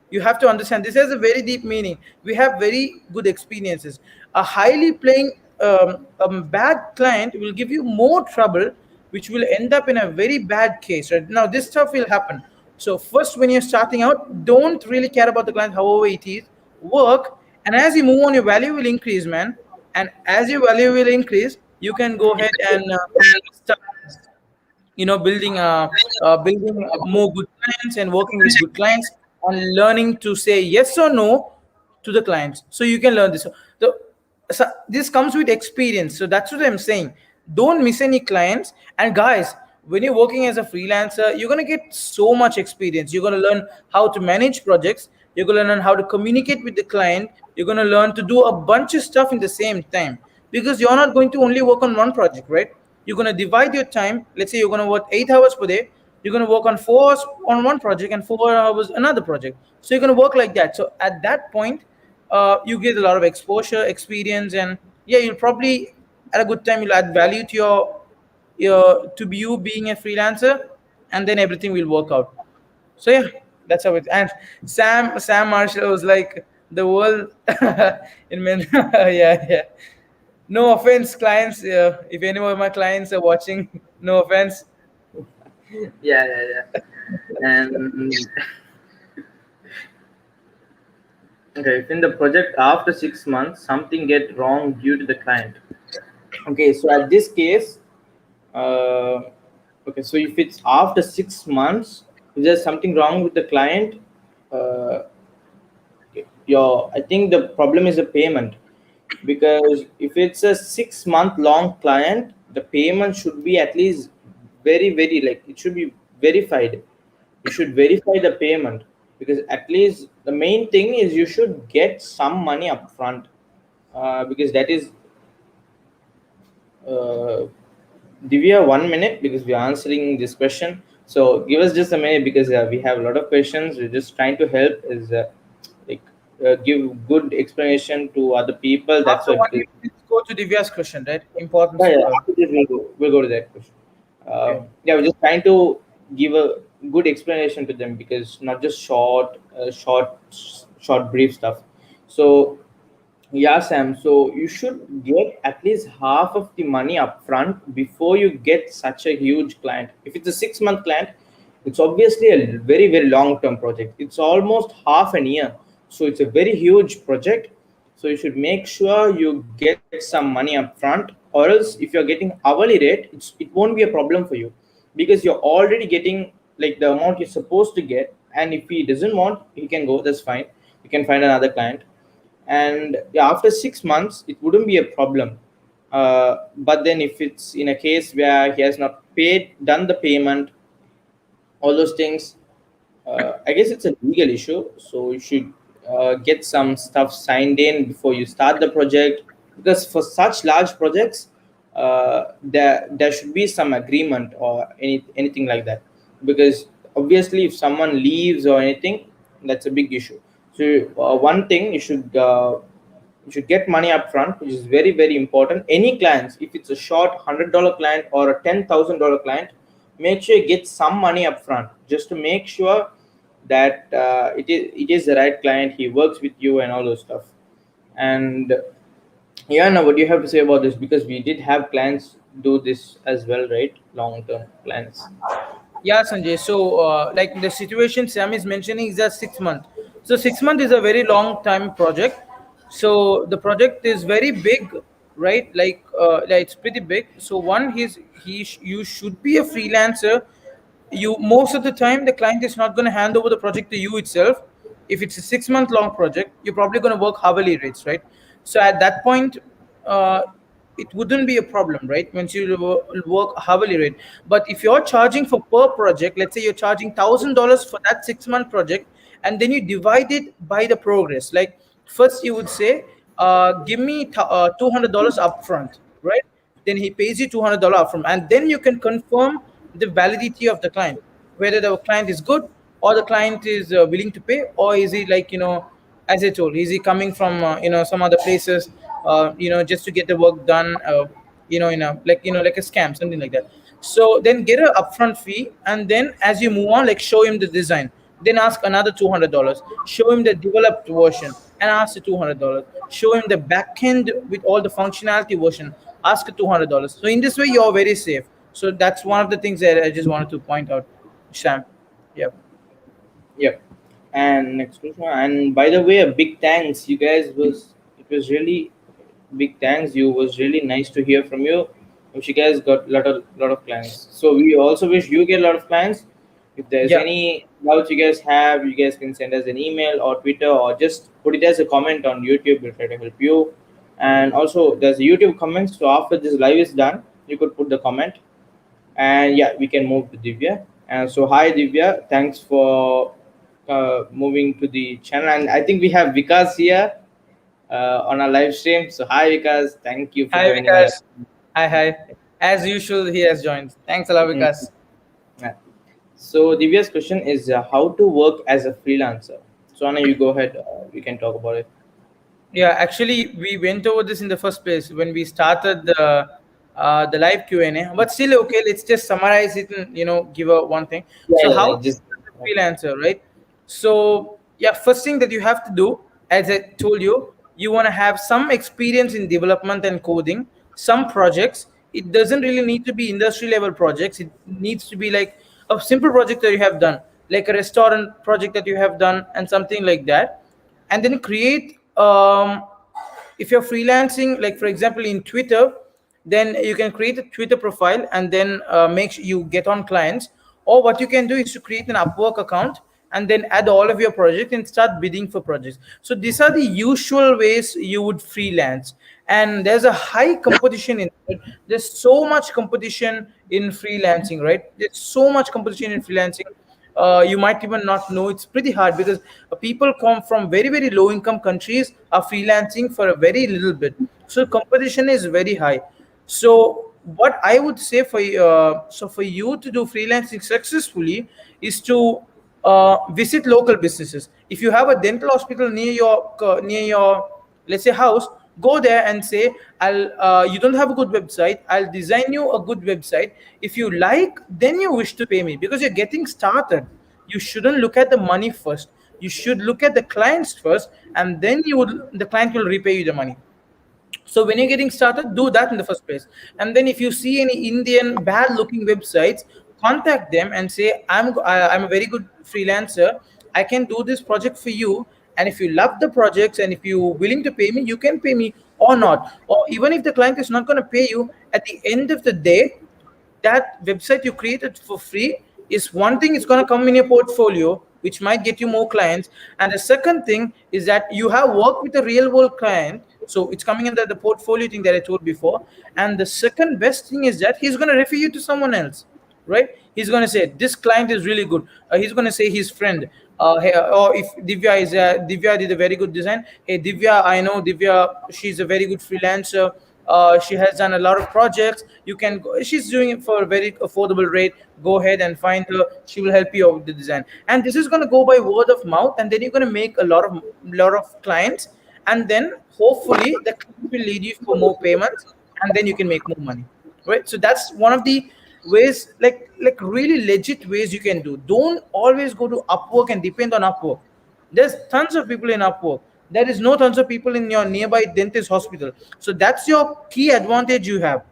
You have to understand, this has a very deep meaning. We have very good experiences. A highly playing bad client will give you more trouble, which will end up in a very bad case, right? Now this stuff will happen. So first, when you're starting out, don't really care about the client, however it is. Work, and as you move on, your value will increase, man. And as your value will increase, you can go ahead and start, building more good clients and working with good clients, and learning to say yes or no to the clients, so you can learn this. So this comes with experience, so that's what I'm saying. Don't miss any clients. And guys, when you're working as a freelancer, you're going to get so much experience. You're going to learn how to manage projects, you're going to learn how to communicate with the client, you're going to learn to do a bunch of stuff in the same time, because you're not going to only work on one project, right? You're going to divide your time. Let's say you're going to work 8 hours per day. You're going to work on 4 hours on one project and 4 hours another project. So you're going to work like that. So at that point, you get a lot of exposure, experience, and yeah, you'll probably at a good time you'll add value to you being a freelancer, and then everything will work out. So yeah, that's how it. And Sam Marshall was like the world in men. Yeah, yeah. No offense, clients. If any of my clients are watching, no offense. Yeah, yeah, yeah. And okay, if in the project after 6 months something get wrong due to the client. Okay, so at this case, uh, okay, so if it's after 6 months, if there's something wrong with the client, uh, your I think the problem is the payment, because if it's a 6 month long client, the payment should be at least very like it should be verified. You should verify the payment, because at least the main thing is you should get some money up front, because uh, Divya, 1 minute because we're answering this question. So give us just a minute because we have a lot of questions. We're just trying to help is like give good explanation to other people. That's After why one because minute, let's go to Divya's question, right? Importance. yeah, after this we'll go to that question. Okay. Yeah, we're just trying to give a good explanation to them because not just short brief stuff. So yeah, Sam. So you should get at least half of the money upfront before you get such a huge client. If it's a 6 month client, it's obviously a very, very long term project. It's almost half an year. So it's a very huge project. So you should make sure you get some money upfront, or else if you're getting hourly rate, it won't be a problem for you because you're already getting like the amount you're supposed to get. And if he doesn't want, he can go. That's fine. You can find another client, and yeah, after 6 months it wouldn't be a problem. But then if it's in a case where he has not paid done the payment, all those things, I guess it's a legal issue. So you should get some stuff signed in before you start the project, because for such large projects, there should be some agreement or anything like that. Because obviously, if someone leaves or anything, that's a big issue. So one thing you should get money up front, which is very, very important. Any clients, if it's a short $100 client or a $10,000 client, make sure you get some money up front just to make sure that it is the right client. He works with you and all those stuff. And yeah, now what do you have to say about this? Because we did have clients do this as well, right? Long term plans. Yeah, Sanjay. So, like the situation Sam is mentioning is just 6 months. So, 6 months is a very long time project. So, the project is very big, right? Like it's pretty big. So, one, you should be a freelancer. You most of the time the client is not going to hand over the project to you itself. If it's a 6 month long project, you're probably going to work hourly rates, right? So at that point, uh, it wouldn't be a problem, right? Once you work hourly rate. But if you're charging for per project, let's say you're charging $1,000 for that 6 month project, and then you divide it by the progress. Like first you would say, give me $200 upfront, right? Then he pays you $200 upfront, and then you can confirm the validity of the client, whether the client is good or the client is willing to pay, or is he like, as I told, is he coming from some other places, just to get the work done, in a like a scam, something like that. So then get a upfront fee, and then as you move on, like show him the design, then ask another $200, show him the developed version and ask the $200, show him the backend with all the functionality version, ask a $200. So in this way you're very safe. So that's one of the things that I just wanted to point out, Sam. Yeah. Yep. And next question. And by the way, a big thanks. You guys it was really big thanks. You was really nice to hear from you. Wish you guys got lot of clients. So we also wish you get a lot of clients. If there's Yeah. any doubts you guys have, you guys can send us an email or Twitter, or just put it as a comment on YouTube. We'll try to help you. And also there's a YouTube comments. So after this live is done, you could put the comment, and yeah, we can move to Divya. And so, hi Divya, thanks for moving to the channel. And I think we have Vikas here on our live stream. So, hi Vikas, thank you for Hi, joining us. Vikas. Hi, hi. As usual, he has joined. Thanks a lot, Mm. Vikas. Yeah. So, Divya's question is how to work as a freelancer. So, Anna, you go ahead. We can talk about it. Yeah, actually, we went over this in the first place when we started the live Q&A. But still, okay, let's just summarize it and give a one thing. Yeah, So, yeah, how yeah, to just start a freelancer, right? So, yeah, first thing that you have to do, as I told you, you want to have some experience in development and coding, some projects. It doesn't really need to be industry level projects. It needs to be like a simple project that you have done, like a restaurant project that you have done, and something like that. And then create, if you're freelancing, like for example in Twitter, then you can create a Twitter profile, and then make sure you get on clients. Or what you can do is to create an Upwork account, and then add all of your projects and start bidding for projects. So these are the usual ways you would freelance. And there's a high competition in it. There's so much competition in freelancing, right? There's so much competition in freelancing. You might even not know. It's pretty hard because people come from very, very low income countries are freelancing for a very little bit. So competition is very high. So what I would say for so for you to do freelancing successfully is to visit local businesses. If you have a dental hospital near your, let's say, house, go there and say, I'll you don't have a good website, I'll design you a good website. If you like, then you wish to pay me, because you're getting started. You shouldn't look at the money first. You should look at the clients first, and then the client will repay you the money. So when you're getting started, do that in the first place. And then if you see any Indian bad looking websites, contact them and say, I'm a very good freelancer, I can do this project for you. And if you love the projects and if you're willing to pay me, you can pay me or not. Or even if the client is not going to pay you, at the end of the day, that website you created for free is one thing, it's going to come in your portfolio, which might get you more clients. And the second thing is that you have worked with a real world client, so it's coming under the portfolio thing that I told before. And the second best thing is that he's going to refer you to someone else, right? He's going to say this client is really good. He's going to say his friend, hey, or if Divya did a very good design, hey Divya, I know Divya, she's a very good freelancer. She has done a lot of projects. You can go, she's doing it for a very affordable rate. Go ahead and find her. She will help you out with the design. And this is going to go by word of mouth, and then you're going to make a lot of clients, and then hopefully the client will lead you for more payments, and then you can make more money, right? So that's one of the ways, like really legit ways you can do. Don't always go to Upwork and depend on Upwork. There's tons of people in Upwork. There is no tons of people in your nearby dentist hospital. So that's your key advantage you have,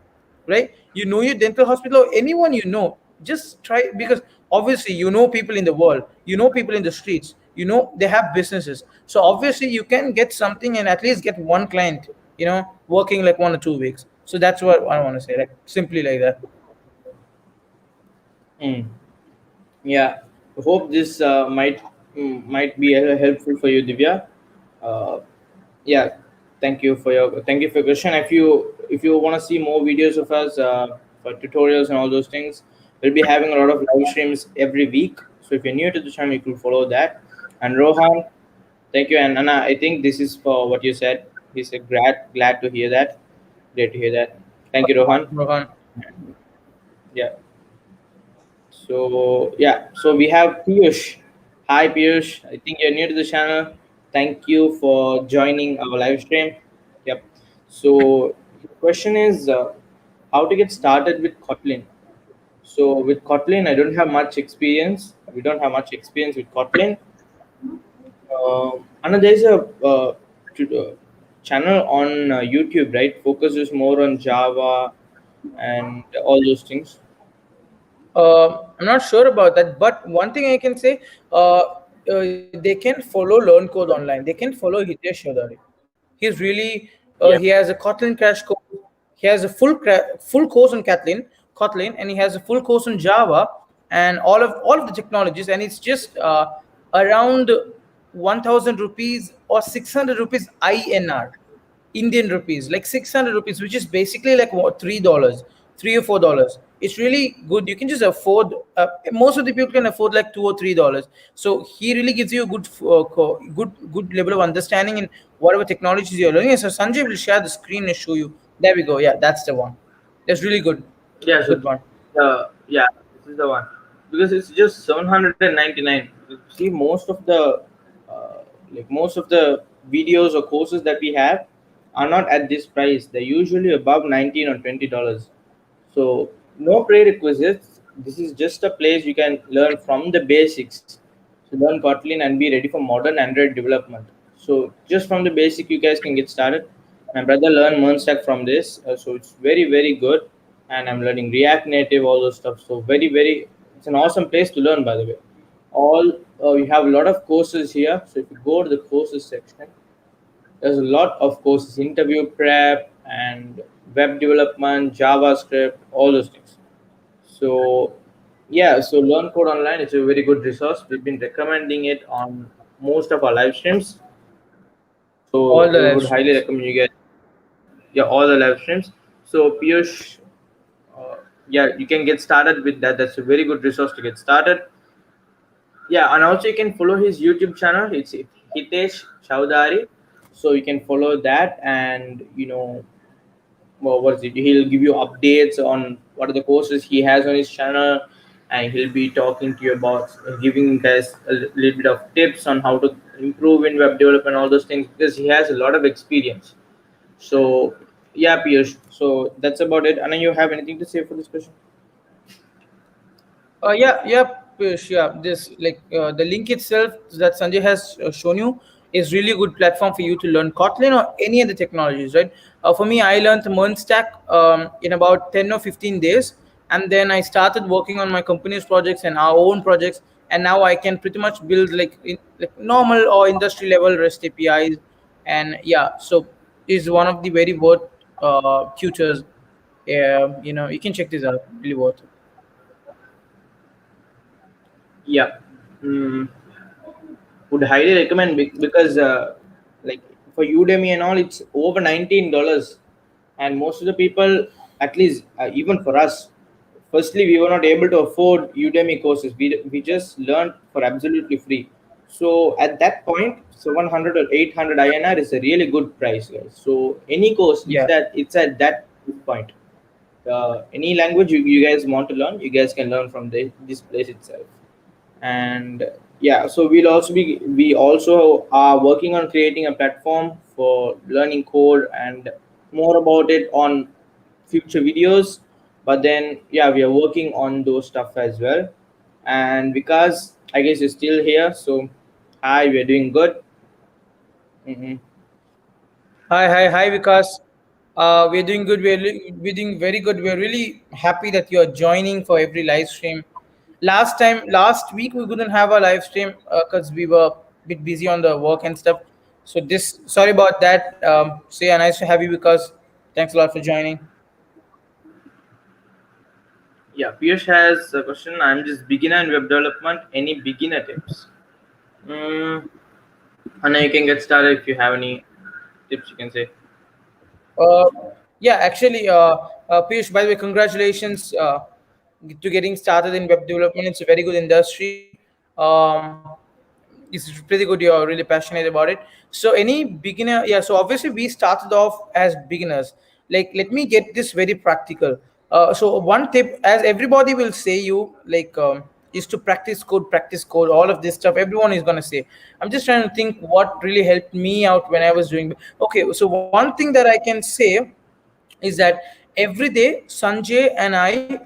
right? You know your dental hospital or anyone you know. Just try, because obviously you know people in the world, you know people in the streets, you know they have businesses. So obviously you can get something and at least get one client, working like 1 or 2 weeks. So that's what I want to say, like simply like that. Mm. Yeah, I hope this might be helpful for you, Divya. Uh, yeah, thank you for your question. If you want to see more videos of us for tutorials and all those things, we'll be having a lot of live streams every week. So if you're new to the channel, you can follow that. And Rohan, thank you. And Anna, I think this is for what you said. He said glad to hear that. Great to hear that. Thank you, Rohan. Rohan. Yeah. So yeah, so we have Piyush. Hi Piyush, I think you're new to the channel. Thank you for joining our live stream. Yep. So the question is how to get started with Kotlin. So with Kotlin, I don't have much experience. We don't have much experience with Kotlin. And there's a channel on YouTube, right? Focuses more on Java and all those things. I'm not sure about that, but one thing I can say, they can follow Learn Code Online. They can follow Hitesh Shodari. He's really, he Yeah. has a Kotlin crash course. He has a full course on Kotlin, and he has a full course on Java and all of the technologies. And it's just around 1,000 rupees or 600 rupees INR. Indian rupees, like 600 rupees, which is basically like what, $3, $3 or $4. It's really good. You can just afford. Most of the people can afford like $2 or $3. So he really gives you a good level of understanding in whatever technologies you're learning. So Sanjay will share the screen and show you. There we go. Yeah, that's the one. That's really good. Yeah, so Good one. yeah, this is the one because it's just 799. See, uh, most of the videos or courses that we have are not at this price. They're usually above 19 or $20. So no prerequisites. This is just a place you can learn from the basics. So learn Kotlin and be ready for modern Android development. So just from the basic, you guys can get started. My brother learned Mernstack from this, so it's very good. And I'm learning React Native, all those stuff. So very, it's an awesome place to learn. By the way, all we have a lot of courses here. So if you go to the courses section, there's a lot of courses, interview prep and web development, JavaScript, all those things. So yeah, so Learn Code Online is a very good resource. We've been recommending it on most of our live streams. All So the we live would highly streams. recommend you guys, yeah, all the live streams. So Piyush, uh, yeah, you can get started with that. That's a very good resource to get started. Yeah, and also you can follow his YouTube channel. It's Hitesh Chowdhury. So you can follow that, and what is it? He'll give you updates on what are the courses he has on his channel, and he'll be talking to you about giving guys a little bit of tips on how to improve in web development, all those things, because he has a lot of experience. So yeah, Piyush. So that's about it. And you have anything to say for this question? Yeah, Piyush, yeah. This like the link itself that Sanjay has shown you is really good platform for you to learn Kotlin or any other technologies, right? For me, I learned MERN stack in about 10 or 15 days, and then I started working on my company's projects and our own projects, and now I can pretty much build like normal or industry level REST APIs, and yeah, so is one of the very worth tutors. You can check this out. Really worth it. Yeah. Mm, would highly recommend because like for Udemy and all, it's over $19, and most of the people, at least even for us, firstly we were not able to afford Udemy courses. We just learned for absolutely free. So at that point, 700 or 800 INR is a really good price, guys. So any course, Yeah. it's at that point. Any language you guys want to learn, you guys can learn from this place itself. And yeah, so we also are working on creating a platform for learning code and more about it on future videos. But then yeah, we are working on those stuff as well. And because I guess you're still here, so hi, we're doing good. Hmm. Hi, Vikas. We're doing good. We're doing very good. We're really happy that you're joining for every live stream. Last week, we couldn't have a live stream because we were a bit busy on the work and stuff. Sorry about that. So, yeah, nice to have you, Vikas. Thanks a lot for joining. Yeah, Piyush has a question. I'm just beginner in web development. Any beginner tips? mm, and you can get started if you have any tips you can say. Uh, yeah, actually, Piyush, by the way, congratulations to getting started in web development. It's a very good industry. Um, it's pretty good. You're really passionate about it. So, any beginner, yeah. So, obviously, we started off as beginners. Like, let me get this very practical. So, one tip, as everybody will say, is to practice code, all of this stuff. Everyone is gonna say. I'm just trying to think what really helped me out when I was doing. Okay, so one thing that I can say is that every day Sanjay and I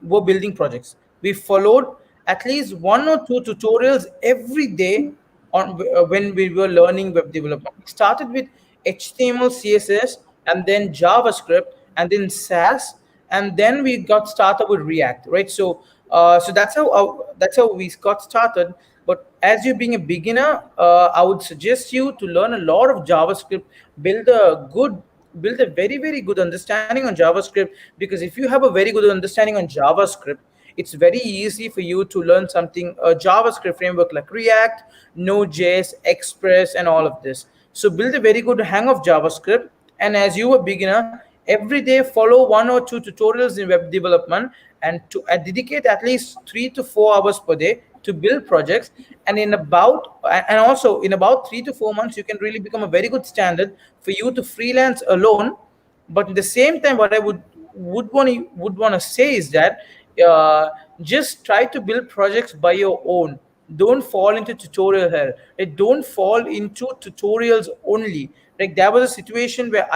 were building projects. We followed at least one or two tutorials every day when we were learning web development. We started with HTML, CSS, and then JavaScript, and then SAS, and then we got started with React. Right. So that's how we got started. But as you being a beginner, I would suggest you to learn a lot of JavaScript, build a good build a very very good understanding on JavaScript, because if you have a very good understanding on JavaScript, it's very easy for you to learn something a JavaScript framework like React, Node.js, Express, and all of this. So build a very good hang of JavaScript, and as you a beginner, every day follow one or two tutorials in web development, and to dedicate at least 3 to 4 hours per day to build projects. And also in about 3 to 4 months, you can really become a very good standard for you to freelance alone. But at the same time, what I would want to say is that uh, just try to build projects by your own. Don't fall into tutorial hell. Like, don't fall into tutorials only. Like, there was a situation where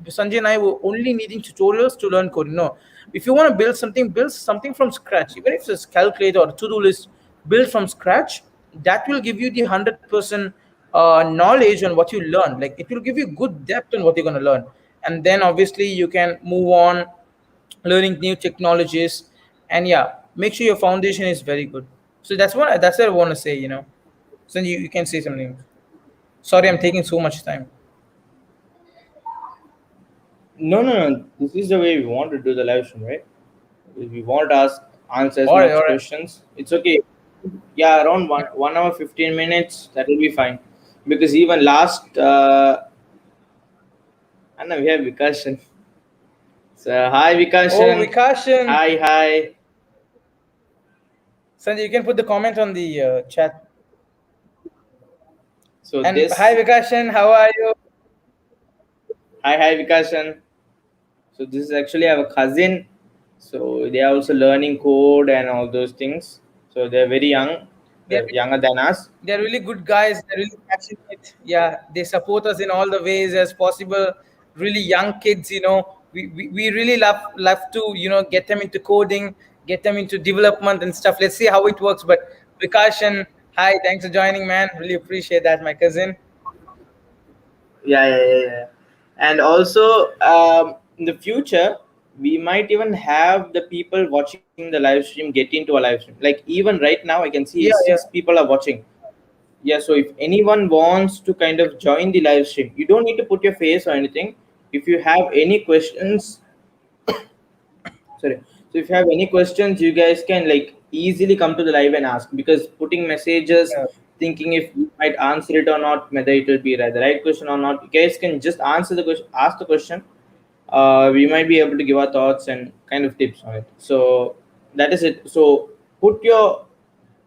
Sanjay and I were only needing tutorials to learn coding. No, if you want to build something from scratch, even if it's a calculator or a to-do list, build from scratch. That will give you the 100% knowledge on what you learn. Like, it will give you good depth on what you're going to learn, and then obviously you can move on learning new technologies. And yeah, make sure your foundation is very good. So that's what I want to say. So you can say something. Sorry, I'm taking so much time. No, this is the way we want to do the live stream, right? We want to answer as All right, all much right. questions. It's okay. Yeah, around Yeah. 1 hour 15 minutes, that will be fine. Because even last and we have Vikashan. So hi Oh, Vikashan. Vikashan. Hi. Sanjay, you can put the comment on the chat. So And hi, this Vikashan, how are you? hi Vikashan. So this is actually our cousin. So they are also learning code and all those things. So they're very young, They're younger than us. they're really good guys. They're really passionate. Yeah, they support us in all the ways as possible. Really young kids, we really love to get them into coding, get them into development and stuff. Let's see how it works. But Vikash and hi, thanks for joining, man. Really appreciate that, my cousin. Yeah. And also, in the future, we might even have the people watching the live stream get into a live stream. Like even right now, I can see Yeah, six yeah, people are watching. Yeah, so if anyone wants to kind of join the live stream, you don't need to put your face or anything. If you have any questions, sorry, so if you have any questions, you guys can like easily come to the live and ask, because putting messages yeah, thinking if you might answer it or not, whether it will be the right question or not, you guys can just answer the question, ask the question. We might be able to give our thoughts and kind of tips on it. So that is it. So put your,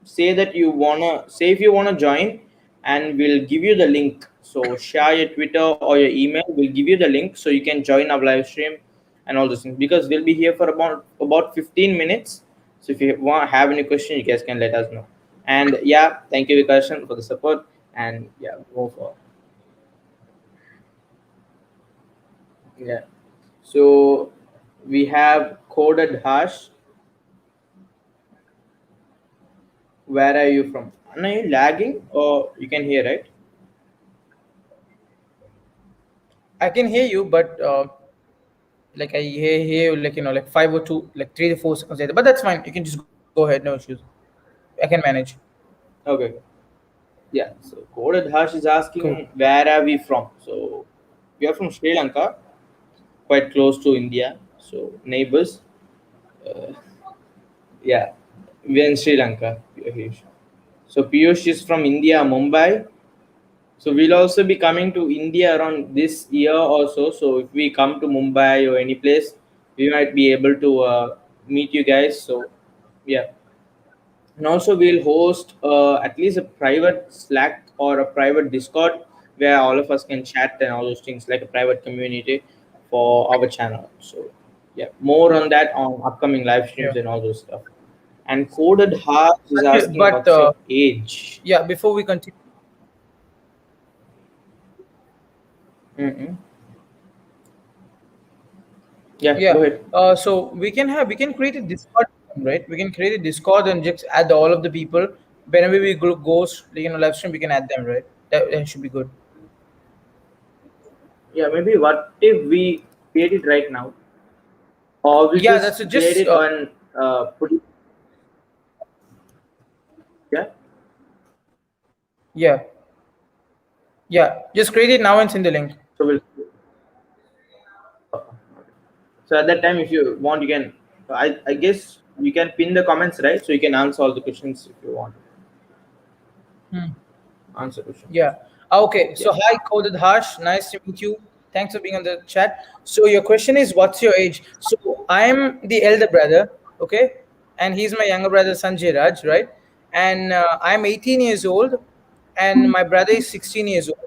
say that you wanna, say if you wanna join, and we'll give you the link. So share your Twitter or your email, we'll give you the link so you can join our live stream and all those things, because we'll be here for about 15 minutes. So if you want have any question, you guys can let us know. And yeah, thank you Vikashan for the support. And yeah, go for, yeah. So we have coded hash. Where are you from? Are you lagging or you can hear, right? I can hear you, but like I hear you, like like 5 or 2, like 3 to 4 seconds later. But that's fine. You can just go ahead, no issues. I can manage. Okay. Yeah. So coded hash is Cool. asking where are we from? So we are from Sri Lanka, quite close to India. So neighbors. Uh, yeah, we are in Sri Lanka. Piyush. So Piyush is from India, Mumbai. So we'll also be coming to India around this year also. So if we come to Mumbai or any place, we might be able to meet you guys. So yeah, and also we'll host at least a private Slack or a private Discord where all of us can chat and all those things, like a private community for our channel. So yeah, more on that on upcoming live Yeah. streams and all those stuff. And coded heart is Sanjay, asking but what's your age. yeah, before we continue, Mm-mm. Yeah, yeah, go ahead. so we can create a Discord, right? We can create a Discord and just add all of the people. Whenever we goes, live stream, we can add them, right? That should be good. Yeah, maybe what if we create it right now, or we Yeah, that's just create just it on put it, yeah. yeah, yeah. Just create it now and send the link. So we'll. So at that time, if you want, you can. I guess you can pin the comments, right? So you can answer all the questions if you want. Hmm. Answer questions. Yeah. Okay. Yeah. So hi, Coded Harsh. Nice to meet you. Thanks for being on the chat. So your question is, what's your age? So I'm the elder brother, okay, and he's my younger brother Sanjay Raj, right? And I'm 18 years old, and my brother is 16 years old.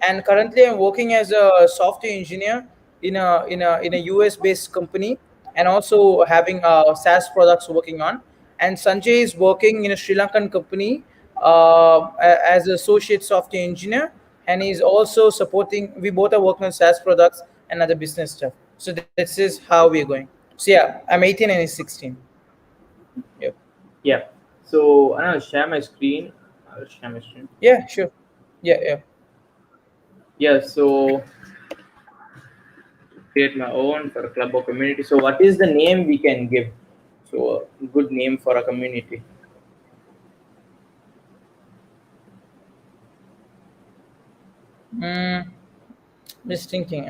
And currently, I'm working as a software engineer in a US based company, and also having SaaS products working on. And Sanjay is working in a Sri Lankan company as an associate software engineer, and he's also supporting. We both are working on SaaS products and other business stuff. So this is how we're going. So yeah, I'm 18 and he's 16. Yep. Yeah. So I'll share my screen. I'll share my screen. Yeah, sure. Yeah, yeah. Yeah. So create my own for a club or community. So what is the name we can give? So a good name for a community. Mm, just thinking.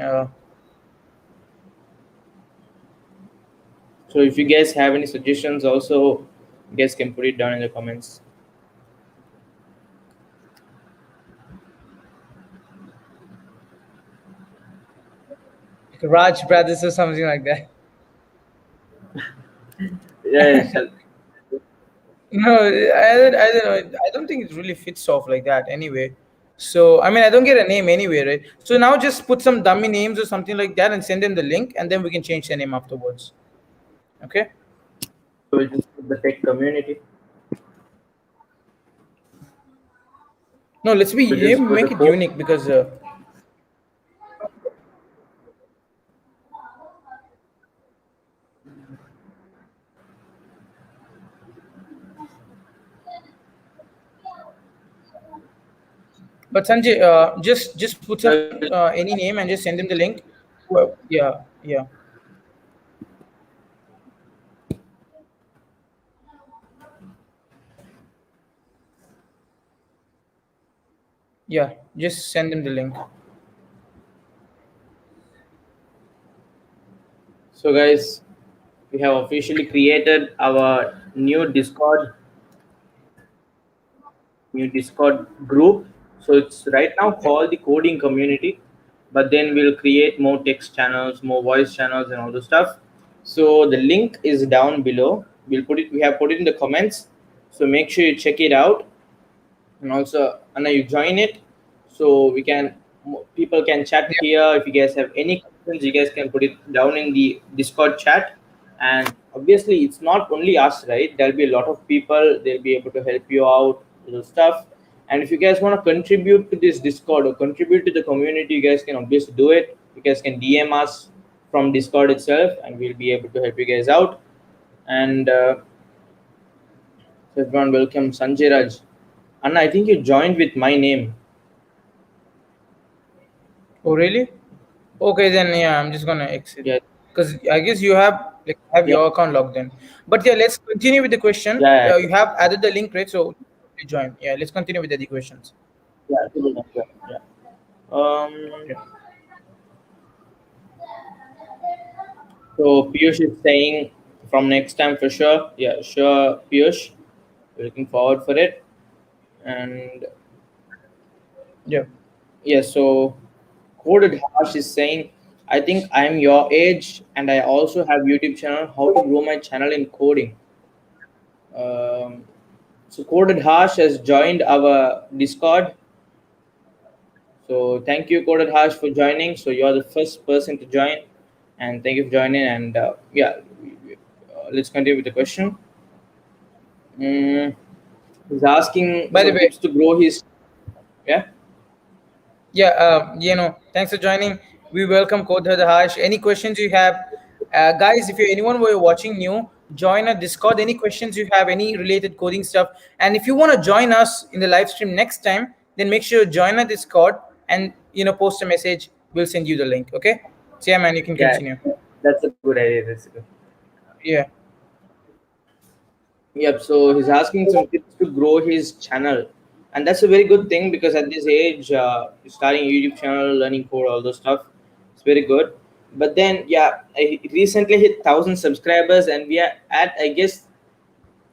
So if you guys have any suggestions, also you guys can put it down in the comments. Like Raj Brothers or something like that. Yeah. Shall, No, I don't know. I don't think it really fits off like that anyway. So I mean, I don't get a name anyway, right? So now just put some dummy names or something like that and send them the link, and then we can change the name afterwards. Okay? So we'll just put the tech community. No, let's be We'll just put the make it code. unique because. But Sanjay, just put some any name and just send them the link. Well, yeah, yeah, yeah. Just send them the link. So guys, we have officially created our new Discord group. So it's right now Yeah. called the coding community, but then we'll create more text channels, more voice channels, and all the stuff. So the link is down below. We'll put it. We have put it in the comments. So make sure you check it out. And also Anna, you join it so we can people can chat Yeah. here. If you guys have any questions, you guys can put it down in the Discord chat. And obviously it's not only us, right? There'll be a lot of people, they'll be able to help you out with the stuff. And if you guys want to contribute to this Discord or contribute to the community, you guys can obviously do it. You guys can DM us from Discord itself and we'll be able to help you guys out. And so everyone, welcome Sanjay Raj. Anna, I think you joined with my name. Oh, really? Okay, then yeah, I'm just gonna exit Yeah, because I guess you have like have yeah, your account logged in. But yeah, let's continue with the question. yeah, You have added the link, right? So you join. Yeah, let's continue with the questions. yeah, yeah, yeah, yeah. Okay. So Piyush is saying from next time for sure. Yeah, sure, Piyush. We're looking forward for it. And Yeah. yeah, so Coded Harsh is saying, I think I'm your age and I also have YouTube channel. How to grow my channel in coding? Um, so Coded Harsh has joined our Discord. So thank you, Coded Harsh, for joining. So you're the first person to join, and thank you for joining. And yeah, let's continue with the question. Mm, he's asking By the some way, tips to grow his. Yeah, yeah, thanks for joining. We welcome Kodha Harsh. Any questions you have, guys? If you're anyone who are watching new, join our Discord. Any questions you have, any related coding stuff, and if you want to join us in the live stream next time, then make sure you join our Discord and post a message. We'll send you the link. Okay? So yeah, man, you can yeah, continue. that's a good idea. That's a good. Yeah. Yep. So he's asking some tips to grow his channel, and that's a very good thing because at this age, starting a YouTube channel, learning code, all those stuff, it's very good. But then, yeah, I recently hit 1,000 subscribers, and we are at I guess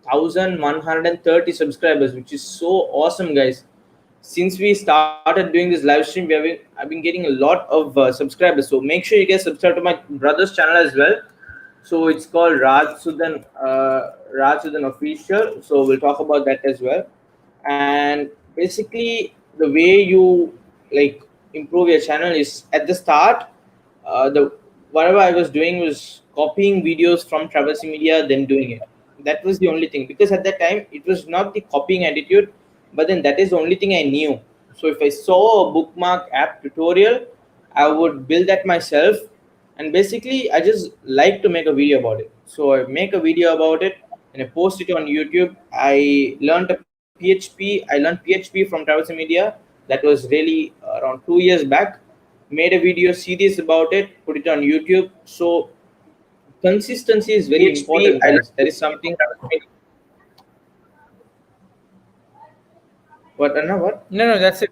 1,130 subscribers, which is so awesome, guys. Since we started doing this live stream, I've been getting a lot of subscribers. So make sure you guys subscribe to my brother's channel as well. So it's called Raj Sudan Official. So we'll talk about that as well. And basically, the way you like improve your channel is at the start. The whatever I was doing was copying videos from Traversy Media, then doing it. That was the only thing because at that time it was not the copying attitude, but then that is the only thing I knew. So if I saw a bookmark app tutorial, I would build that myself, and basically I just like to make a video about it. So I make a video about it and I post it on YouTube. I learned PHP from Traversy Media. That was really around 2 years back. Made a video series about it, put it on YouTube. So consistency is very PHP, important, I learned guys. That is something. What Anna? What? No, no, that's a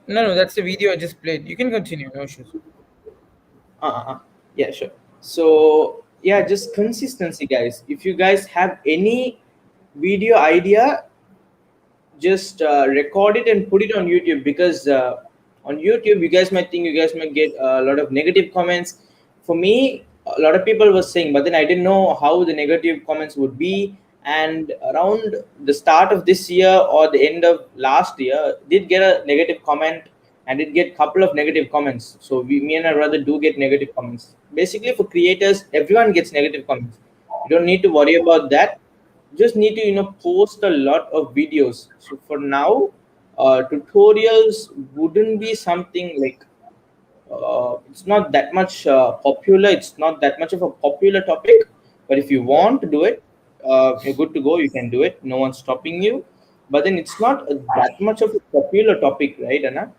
no, that's the video I just played. You can continue. No issues. Yeah, sure. So yeah, just consistency, guys. If you guys have any video idea, just record it and put it on YouTube because on YouTube, you guys might get a lot of negative comments. For me, a lot of people were saying, but then I didn't know how the negative comments would be. and around the start of this year or the end of last year did get a negative comment, and did get couple of negative comments. So me and my brother do get negative comments. Basically, for creators, everyone gets negative comments. You don't need to worry about that. You just need to post a lot of videos. So for now, tutorials wouldn't be something like, it's not that much popular. It's not that much of a popular topic. But if you want to do it, you're good to go. You can do it. No one's stopping you. But then it's not that much of a popular topic, right, Anna?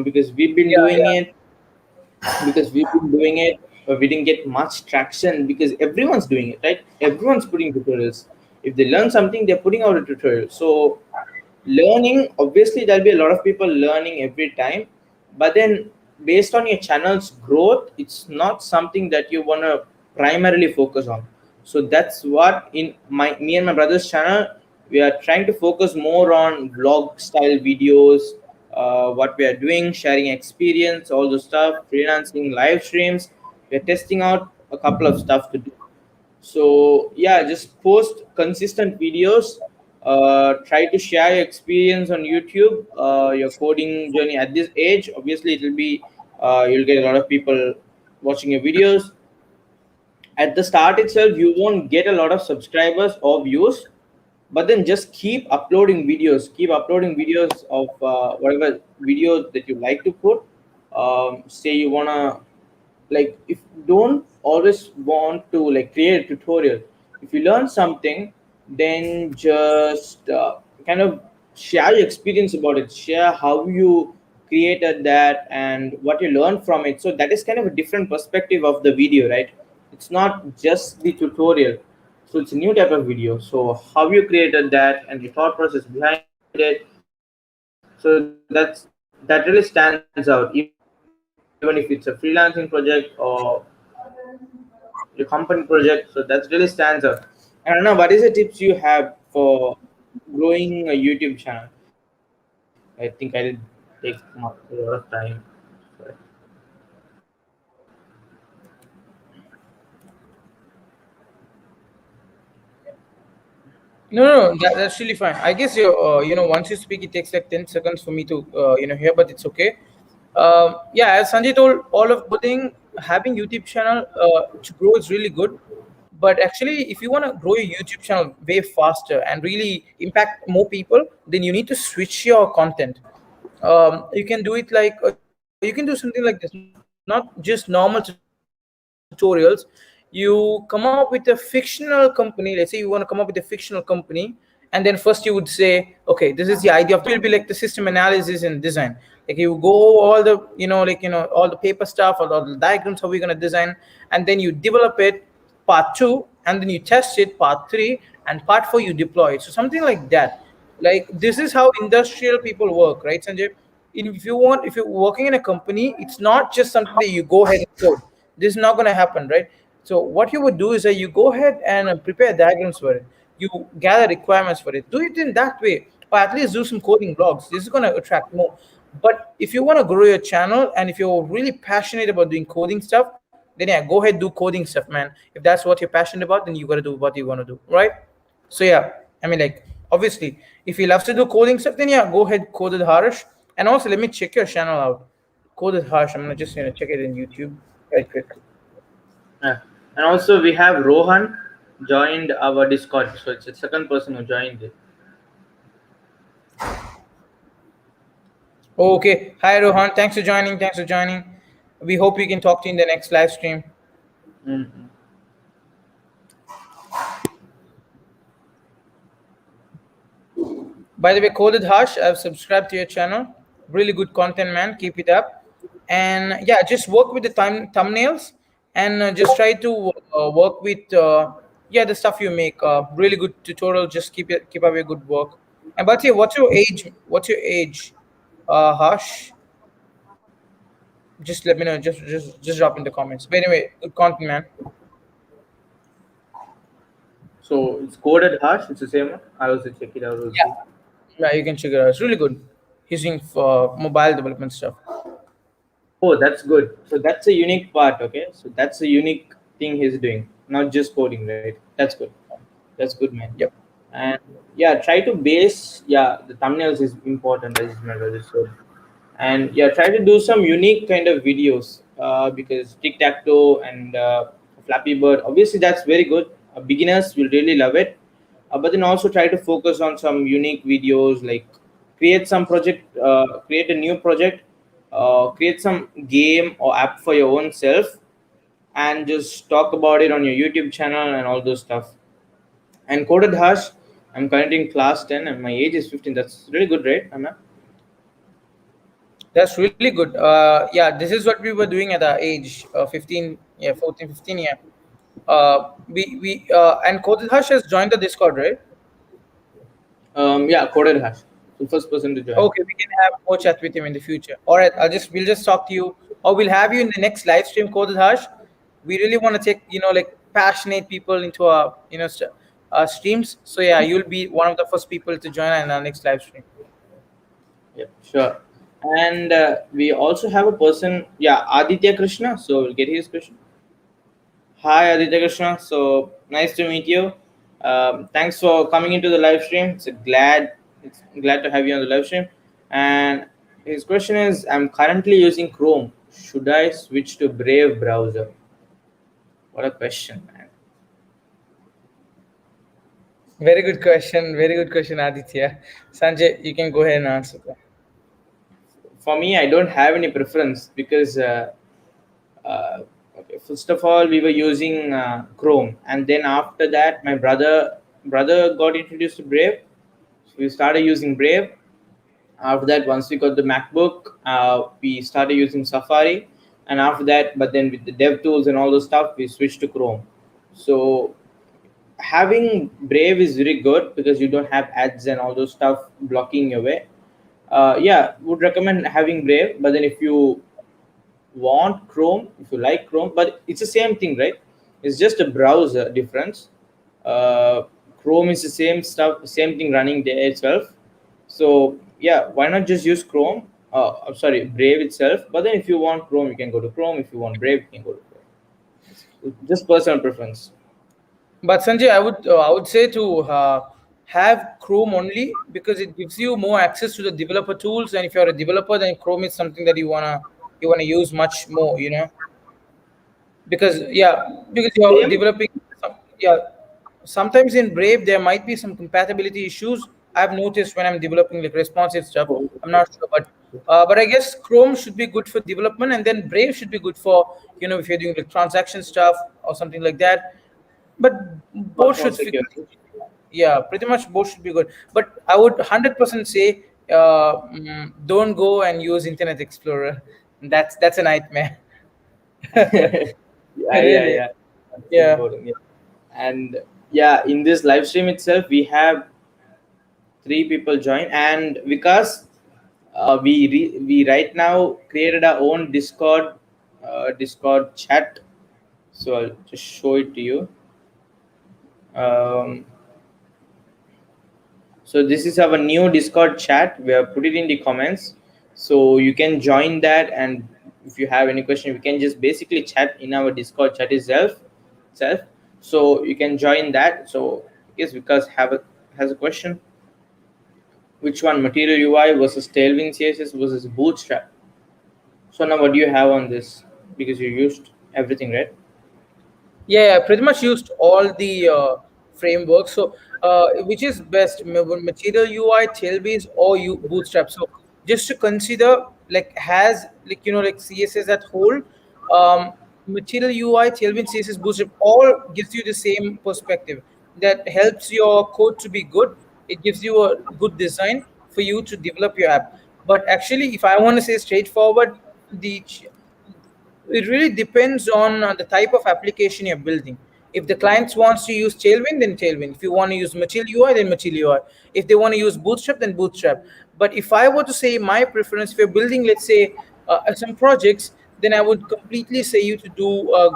Because we've been Yeah, doing yeah. it, but we didn't get much traction because everyone's doing it, right? Everyone's putting tutorials. If they learn something, they're putting out a tutorial. So learning, obviously there'll be a lot of people learning every time, but then based on your channel's growth, it's not something that you want to primarily focus on. So that's what in my me and my brother's channel, we are trying to focus more on vlog style videos, what we are doing, sharing experience, all the stuff, freelancing, live streams. We're testing out a couple of stuff to do. So yeah, just post consistent videos. Try to share your experience on YouTube, your coding journey at this age. Obviously, it will be, you'll get a lot of people watching your videos. At the start itself, you won't get a lot of subscribers or views, but then just keep uploading videos. Keep uploading videos of whatever video that you like to put. Say you wanna, like, if don't always want to like create a tutorial. If you learn something, then just kind of share your experience about it, share how you created that and what you learned from it. So that is kind of a different perspective of the video, right? It's not just the tutorial. So it's a new type of video. So how you created that and the thought process behind it. So that really stands out, even if it's a freelancing project or your company project. So that really stands out. And I don't know, what is the tips you have for growing a YouTube channel? I think I did take a lot of time. Sorry. No, no, no, that's really fine. I guess once you speak, it takes like 10 seconds for me to hear, but it's okay. Yeah, as Sanjay told, all of putting having YouTube channel to grow is really good. But actually, if you want to grow your YouTube channel way faster and really impact more people, then you need to switch your content. You can do it like you can do something like this, not just normal tutorials. You come up with a fictional company. Let's say you want to come up with a fictional company, and then first you would say, okay, this is the idea of the company. Then it will be like the system analysis and design. Like you go all the all the paper stuff or all the diagrams how we're gonna design, and then you develop it part 2, and then you test it part 3, and part 4 you deploy it. So something like that. Like this is how industrial people work, right, Sanjay? If you're working in a company, it's not just something that you go ahead and code. This is not going to happen, right? So what you would do is that you go ahead and prepare diagrams for it. You gather requirements for it. Do it in that way, or at least do some coding blogs. This is going to attract more. But if you want to grow your channel and if you're really passionate about doing coding stuff, then yeah, go ahead, do coding stuff, man. If that's what you're passionate about, then you got to do what you want to do, right? So yeah, I mean, like, obviously, if he loves to do coding stuff, then yeah, go ahead, code it Harsh. And also, let me check your channel out. Code it Harsh. I'm gonna just check it in YouTube right quick. Yeah. And also we have Rohan joined our Discord. So it's the second person who joined it. Okay, hi Rohan. Thanks for joining. Thanks for joining. We hope we can talk to you in the next live stream. Mhm. By the way, Coded Harsh, I've subscribed to your channel. Really good content, man. Keep it up. And yeah, just work with the thumbnails and just try to work with yeah, the stuff you make. Really good tutorial. Just keep up your good work. And but yeah, what's your age? What's your age? Harsh. Just let me know. Just drop in the comments. But anyway, good content, man. So it's coded Harsh. It's the same one. I'll also check it out Yeah, also. yeah, you can check it out. It's really good. He's doing mobile development stuff. Oh, that's good. So that's a unique part. Okay. So that's a unique thing he's doing, not just coding, right? That's good. That's good, man. Yep. And yeah, try to base. Yeah, the thumbnails is important, as my brother said. And yeah, try to do some unique kind of videos because tic tac toe and Flappy Bird. Obviously, that's very good. Beginners will really love it. But then also try to focus on some unique videos, like create some project, create a new project, create some game or app for your own self, and just talk about it on your YouTube channel and all those stuff. And coded hash, I'm currently in class 10 and my age is 15. That's really good, right, Anna? That's really good. Yeah, this is what we were doing at our age, 15, yeah, 14, 15, yeah. And Kodilhash has joined the Discord, right? Yeah, coded hash. The first person to join. Okay, we can have more chat with him in the future. All right, we'll just talk to you, or we'll have you in the next live stream, Kodilhash. We really want to take, like passionate people into our, streams. So yeah, you'll be one of the first people to join in our next live stream. Yeah, sure. And we also have a person, yeah, Aditya Krishna. So we'll get his question. Hi, Aditya Krishna. So nice to meet you. Thanks for coming into the live stream. It's glad to have you on the live stream. And his question is, I'm currently using Chrome. Should I switch to Brave browser? What a question, man. Very good question. Very good question, Aditya. Sanjay, you can go ahead and answer that. For me, I don't have any preference because uh, okay, first of all, we were using Chrome, and then after that, my brother got introduced to Brave. So we started using Brave. After that, once we got the MacBook, we started using Safari, and after that, but then with the dev tools and all the stuff, we switched to Chrome. So having Brave is very good because you don't have ads and all those stuff blocking your way. Yeah, would recommend having Brave, but then if you want Chrome, if you like Chrome, but it's the same thing, right? It's just a browser difference. Uh, Chrome is the same stuff, same thing running there itself. So yeah, why not just use Chrome? I'm sorry, Brave itself. But then if you want Chrome, you can go to Chrome. If you want Brave, you can go to Chrome. Just personal preference. But Sanjay, I would say to have Chrome only because it gives you more access to the developer tools, and if you're a developer, then Chrome is something that you wanna use much more, because because you're Same. developing. Yeah, sometimes in Brave there might be some compatibility issues. I've noticed when I'm developing like responsive stuff. I'm not sure, but I guess Chrome should be good for development, and then Brave should be good for if you're doing like transaction stuff or something like that. But both Much more should fit. secure. Yeah, pretty much both should be good. But I would 100% say don't go and use Internet Explorer. That's a nightmare. Yeah, yeah, Really. yeah. That's Yeah. important. Yeah. And yeah, in this live stream itself, we have three people join, and because we right now created our own Discord chat. So I'll just show it to you. Um, so this is our new Discord chat. We have put it in the comments, so you can join that. And if you have any question, we can just basically chat in our Discord chat itself. So you can join that. So yes, because have a has a question. Which one, Material UI versus Tailwind CSS versus Bootstrap? So now, what do you have on this? Because you used everything, right? Yeah, pretty much used all the frameworks. So, which is best, Material UI, Tailwind, or you Bootstrap? So, just to consider, like has like like CSS at whole, um, Material UI, Tailwind, CSS, Bootstrap, all gives you the same perspective that helps your code to be good. It gives you a good design for you to develop your app. But actually, if I want to say straightforward, the it really depends on the type of application you're building. If the clients wants to use Tailwind, then Tailwind. If you want to use Material UI, then Material UI. If they want to use Bootstrap, then Bootstrap. But if I were to say my preference, if you're building, let's say, some projects, then I would completely say you to do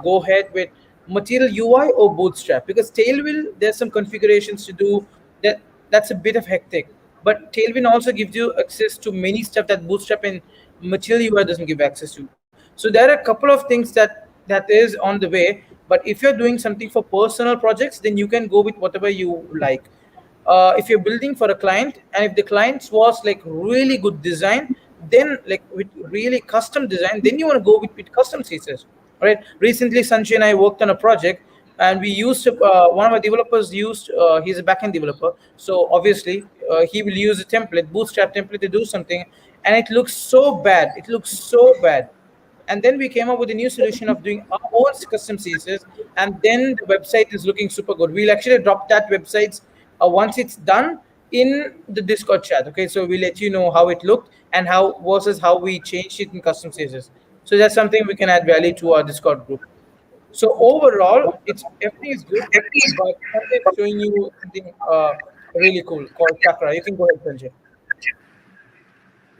go ahead with Material UI or Bootstrap, because Tailwind there's some configurations to do that's a bit of hectic. But Tailwind also gives you access to many stuff that Bootstrap and Material UI doesn't give access to. So there are a couple of things that is on the way. But if you're doing something for personal projects, then you can go with whatever you like. If you're building for a client, and if the client was like really good design, then like with really custom design, then you want to go with custom CSS. Right, recently Sanjay and I worked on a project, and we used one of our developers used he's a backend developer, so obviously he will use a template, bootstrap template, to do something, and it looks so bad, it looks so bad. And then we came up with a new solution of doing our own custom CSS, and then the website is looking super good. We'll actually drop that websites once it's done in the Discord chat. Okay, so we'll let you know how it looked and how versus how we changed it in custom CSS. So that's something we can add value to our Discord group. So overall, it's everything is good, but Sanjay is showing you something really cool called Chakra. You can go ahead, Sanjay.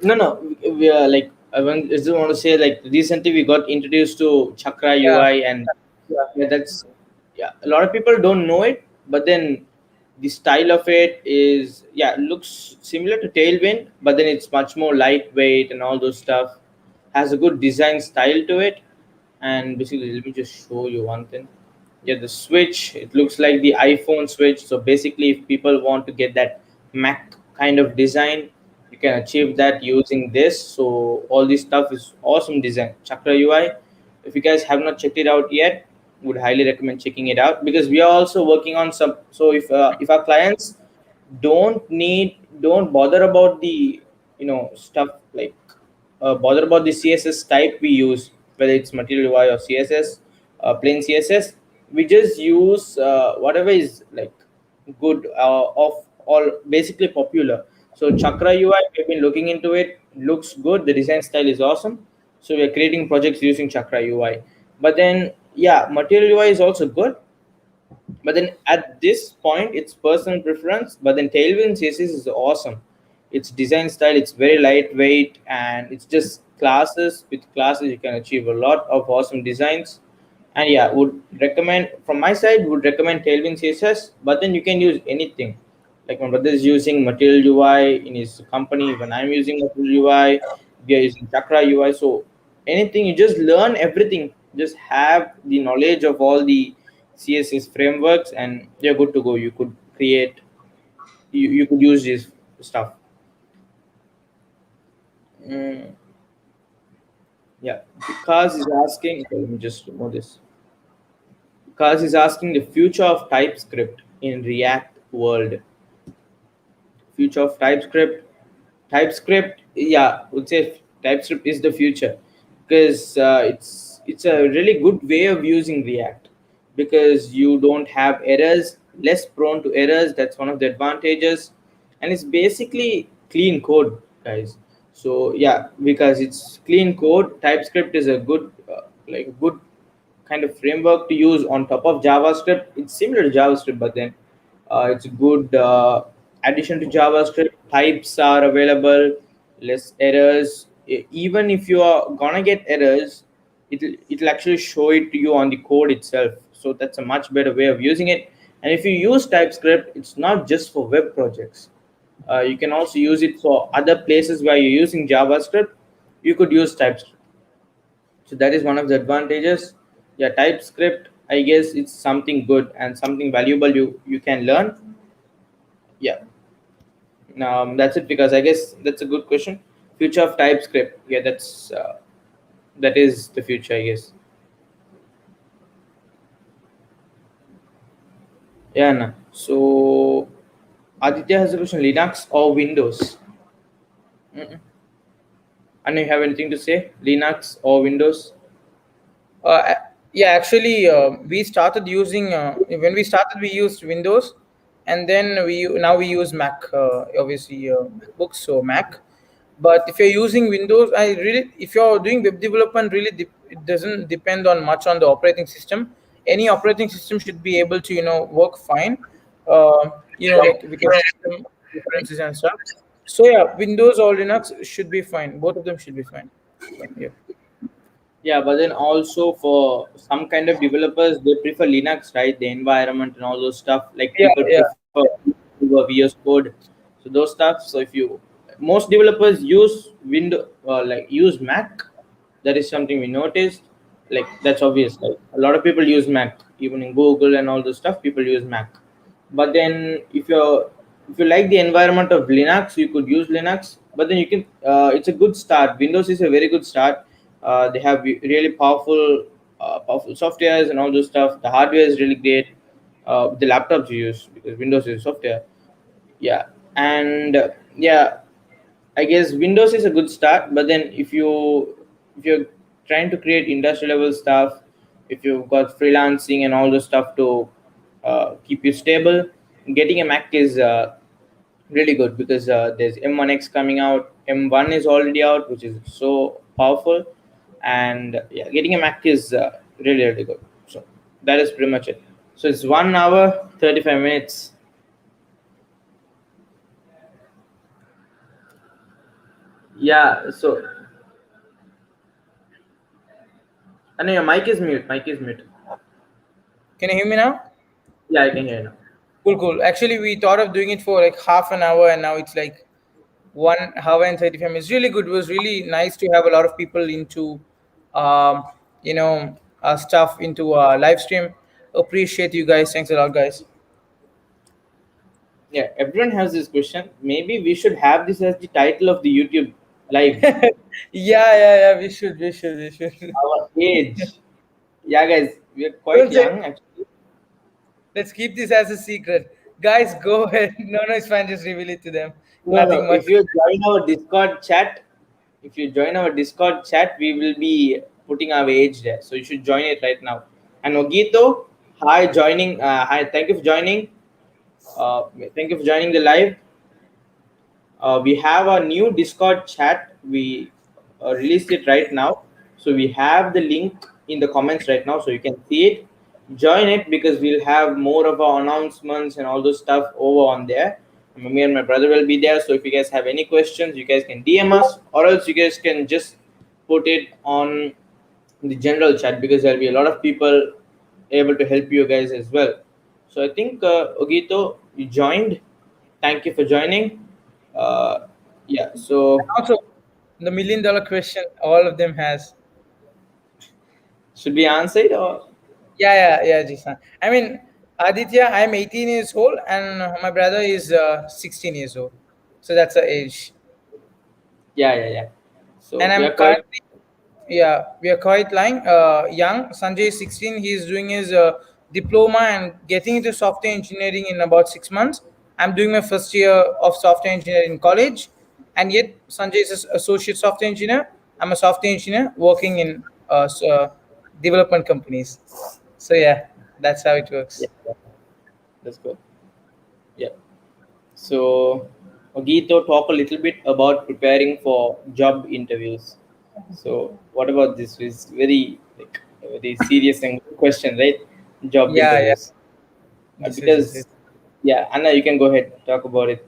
No, no, we are like I just want to say like recently we got introduced to Chakra Yeah, UI, and yeah. yeah, that's yeah. A lot of people don't know it, but then the style of it is yeah, it looks similar to Tailwind, but then it's much more lightweight and all those stuff. Has a good design style to it, and basically let me just show you one thing. Yeah, the switch, it looks like the iPhone switch. So basically if people want to get that Mac kind of design, you can achieve that using this. So all this stuff is awesome design. Chakra UI, if you guys have not checked it out yet, would highly recommend checking it out, because we are also working on some. So if our clients don't bother about the stuff like bother about the CSS type we use, whether it's Material UI or CSS, plain CSS. We just use whatever is like good of all basically popular. So Chakra UI, we've been looking into it. Looks good. The design style is awesome. So we're creating projects using Chakra UI. But then yeah, Material UI is also good, but then at this point it's personal preference. But then Tailwind CSS is awesome. Its design style, it's very lightweight, and it's just classes. With classes you can achieve a lot of awesome designs. And yeah, would recommend from my side, would recommend Tailwind CSS. But then you can use anything. Like my brother is using Material UI in his company, when I'm using Material UI, we are using Chakra UI. So anything, you just learn everything, just have the knowledge of all the CSS frameworks, and you're good to go. You could create, you could use this stuff. Mm, yeah, Kaz is asking, okay, let me just remove this. Kaz is asking the future of TypeScript in React world. Future of TypeScript, yeah, would say TypeScript is the future, because it's a really good way of using React, because you don't have errors, less prone to errors. That's one of the advantages, and it's basically clean code, guys. So yeah, because it's clean code, TypeScript is a good like a good kind of framework to use on top of JavaScript. It's similar to JavaScript, but then it's a good addition to JavaScript. Types are available, less errors. Even if you are gonna get errors, it'll actually show it to you on the code itself. So that's a much better way of using it. And if you use TypeScript, it's not just for web projects. You can also use it for other places where you're using JavaScript. You could use TypeScript. So that is one of the advantages. Yeah, TypeScript, I guess it's something good and something valuable you can learn. Yeah. That's it, because I guess that's a good question. Future of TypeScript. Yeah, that is the future, I guess. Yeah, no. So Aditya has a question: Linux or Windows? Mm-mm. And you have anything to say? Linux or Windows? Uh, yeah, actually, we started using when we started we used Windows, and then now we use Mac. Obviously, MacBooks, so Mac. But if you're using Windows, if you're doing web development, really, it doesn't depend on much on the operating system. Any operating system should be able to work fine. Like because system preferences and stuff. So yeah, Windows or Linux should be fine. Both of them should be fine. Yeah. Yeah, but then also for some kind of developers, they prefer Linux, right? The environment and all those stuff. Like Yeah, people yeah. prefer VS Code, so those stuff. So if you most developers use Windows, like use Mac. That is something we noticed. Like that's obvious. Like a lot of people use Mac, even in Google and all this stuff. People use Mac. But then if you like the environment of Linux, you could use Linux. But then you can. It's a good start. Windows is a very good start. They have really powerful softwares and all those stuff. The hardware is really great. The laptops you use because Windows is software. Yeah, and yeah, I guess Windows is a good start, but then if you're trying to create industrial level stuff, if you've got freelancing and all the stuff to keep you stable, getting a Mac is really good because there's M1X coming out, M1 is already out, which is so powerful, and yeah, getting a Mac is really good. So that is pretty much it. So it's 1 hour 35 minutes. Yeah. So I know your mic is mute. Mic is mute. Can you hear me now? Yeah, I can hear you now. Cool, cool. Actually, we thought of doing it for like half an hour, and now it's like 1 hour and 35 minutes. Really good. It was really nice to have a lot of people into, um, stuff into live stream. Appreciate you guys. Thanks a lot, guys. Yeah, everyone has this question. Maybe we should have this as the title of the YouTube live. Yeah, yeah, yeah. We should. Our age. Yeah, guys, we are quite Don't say. young actually. Let's keep this as a secret, guys. Go ahead. No, no, it's fine. Just reveal it to them. No, no. Nothing much. If you join our Discord chat, we will be putting our age there. So you should join it right now. And Ogito, hi, joining. Hi, thank you for joining. Thank you for joining the live. We have a new Discord chat. We released it right now. So we have the link in the comments right now, so you can see it. Join it because we'll have more of our announcements and all those stuff over on there. Me and my brother will be there. So if you guys have any questions, you guys can DM us, or else you guys can just put it on the general chat because there'll be a lot of people able to help you guys as well. So I think Ogito, you joined. Thank you for joining. Uh, yeah. And So also, the million-dollar question all of them has. should we answer it or? Yeah, yeah, yeah, Jisan. I mean, Aditya, I'm 18 years old, and my brother is 16 years old. So that's the age. Yeah, yeah, yeah. So And we I'm are quite. currently, yeah, we are quite young. Sanjay is 16. He's doing his diploma and getting into software engineering in about 6 months. I'm doing my first year of software engineering in college, and yet Sanjay is an associate software engineer. I'm a software engineer working in development companies. So yeah, that's how it Yeah, works. yeah, that's good. Yeah. So Ogito, talk a little bit about preparing for job interviews. So what about this? Is very like a very serious and good question, right? Job Yeah, yeah. interviews. This. Because yeah, Anna, you can go ahead talk about it.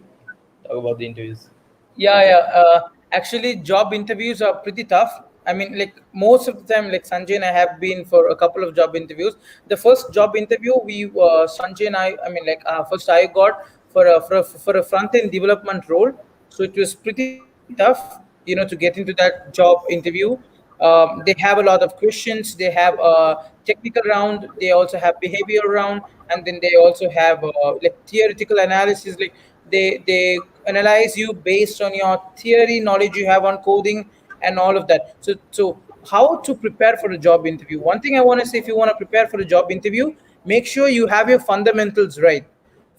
Talk about the interviews. Yeah, yeah. Actually, job interviews are pretty tough. I mean, like most of the time, like Sanjay and I have been for a couple of job interviews. The first job interview Sanjay and I mean, like first I got for a front end development role. So it was pretty tough, to get into that job interview. They have a lot of questions. They have a technical round. They also have behavioral round, and then they also have like theoretical analysis. Like they analyze you based on your theory knowledge you have on coding and all of that. So how to prepare for a job interview? One thing I want to say, if you want to prepare for a job interview, make sure you have your fundamentals right.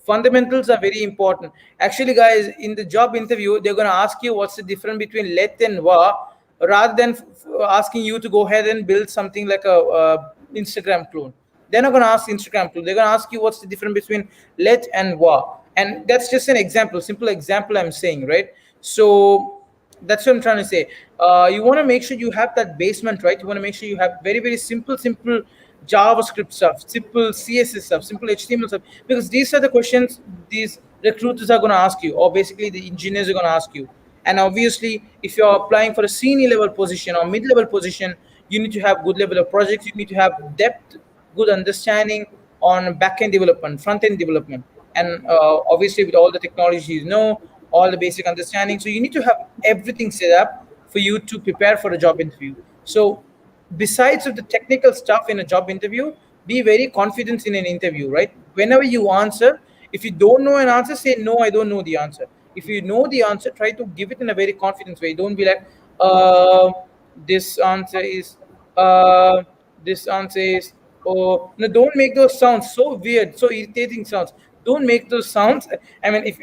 Fundamentals are very important. Actually, guys, in the job interview, they're going to ask you what's the difference between let and wa, rather than asking you to go ahead and build something like a Instagram clone. They're not going to ask Instagram clone. They're going to ask you what's the difference between let and wa. And that's just an example, simple example I'm saying, right? So that's what I'm trying to say. You want to make sure you have that basement right. You want to make sure you have very, very simple JavaScript stuff, simple CSS stuff, simple HTML stuff, because these are the questions these recruiters are going to ask you, or basically the engineers are going to ask you. And obviously, if you're applying for a senior level position or mid level position, you need to have good level of projects. You need to have depth, good understanding on back end development, front end development, and obviously with all the technologies, all the basic understanding. So you need to have everything set up for you to prepare for a job interview. So besides of the technical stuff in a job interview, be very confident in an interview, right? Whenever you answer, if you don't know an answer, say no, I don't know the answer. If you know the answer, try to give it in a very confident way. Don't be like, uh, this answer is, uh, this answer is, oh no, don't make those sounds so weird, so irritating sounds. Don't make those sounds. I mean, if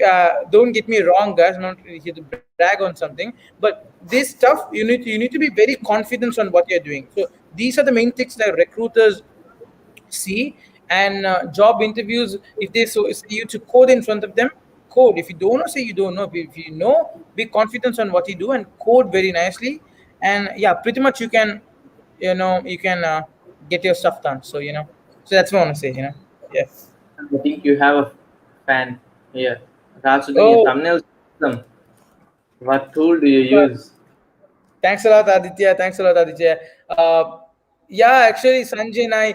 don't get me wrong, guys, I'm not really here to brag on something, but this stuff you need to be very confident on what you're doing. So these are the main things that recruiters see. And job interviews, if they say you to code in front of them, code. If you don't know, say you don't know. If you know, be confident on what you do and code very nicely. And yeah, pretty much you can, you can get your stuff done. So so that's what I want to say. Yeah. I think you have a fan here. Rasuddin, your Oh, thumbnails. Awesome. What tool do you use? thanks a lot, Aditya. Thanks a lot, Aditya. Yeah, actually, Sanjay and I,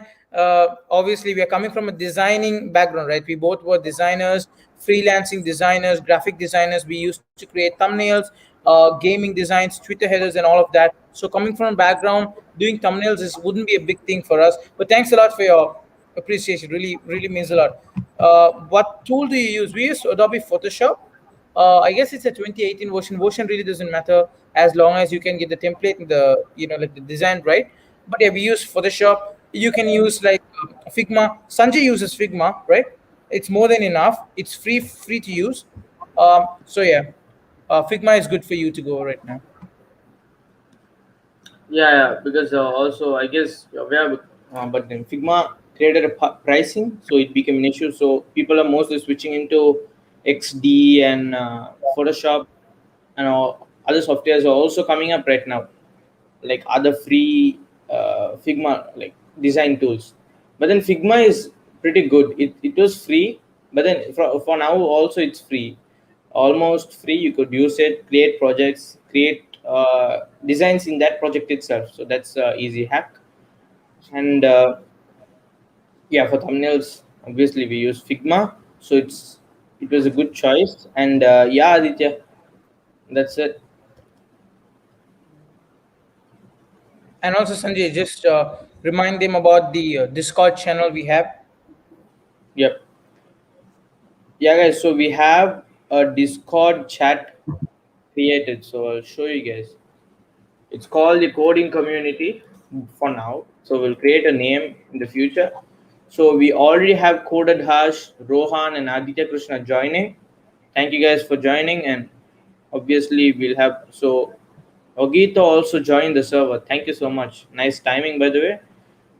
obviously, we are coming from a designing background, right? We both were designers, freelancing designers, graphic designers. We used to create thumbnails, gaming designs, Twitter headers, and all of that. So, coming from a background, doing thumbnails wouldn't be a big thing for us. But thanks a lot for your appreciation. Really, really means a lot. What tool do you use? We use Adobe Photoshop. I guess it's a 2018 version. Version really doesn't matter as long as you can get the template and the like the design right. But yeah, we use Photoshop. You can use like Figma. Sanjay uses Figma, right? It's more than enough. It's free to use. So yeah, Figma is good for you to go right now. Yeah, yeah, because also I guess you're aware, but then Figma created a pricing, so it became an issue. So people are mostly switching into XD and Photoshop, and other softwares are also coming up right now, like other free Figma like design tools. But then Figma is pretty good. It was free, but then for now also it's free, almost free. You could use it, create projects, create designs in that project itself. So that's easy hack. And yeah, for thumbnails, obviously we use Figma. So it was a good choice. And yeah, Aditya, that's it. And also Sanjay, just remind them about the Discord channel we have. Yep. Yeah, guys. So we have a Discord chat created. So I'll show you guys. It's called the coding community for now. So we'll create a name in the future. So we already have Coded Harsh, Rohan, and Aditya Krishna joining. Thank you guys for joining, and obviously we'll have Ogito also joined the server. Thank you so much. Nice timing, by the way.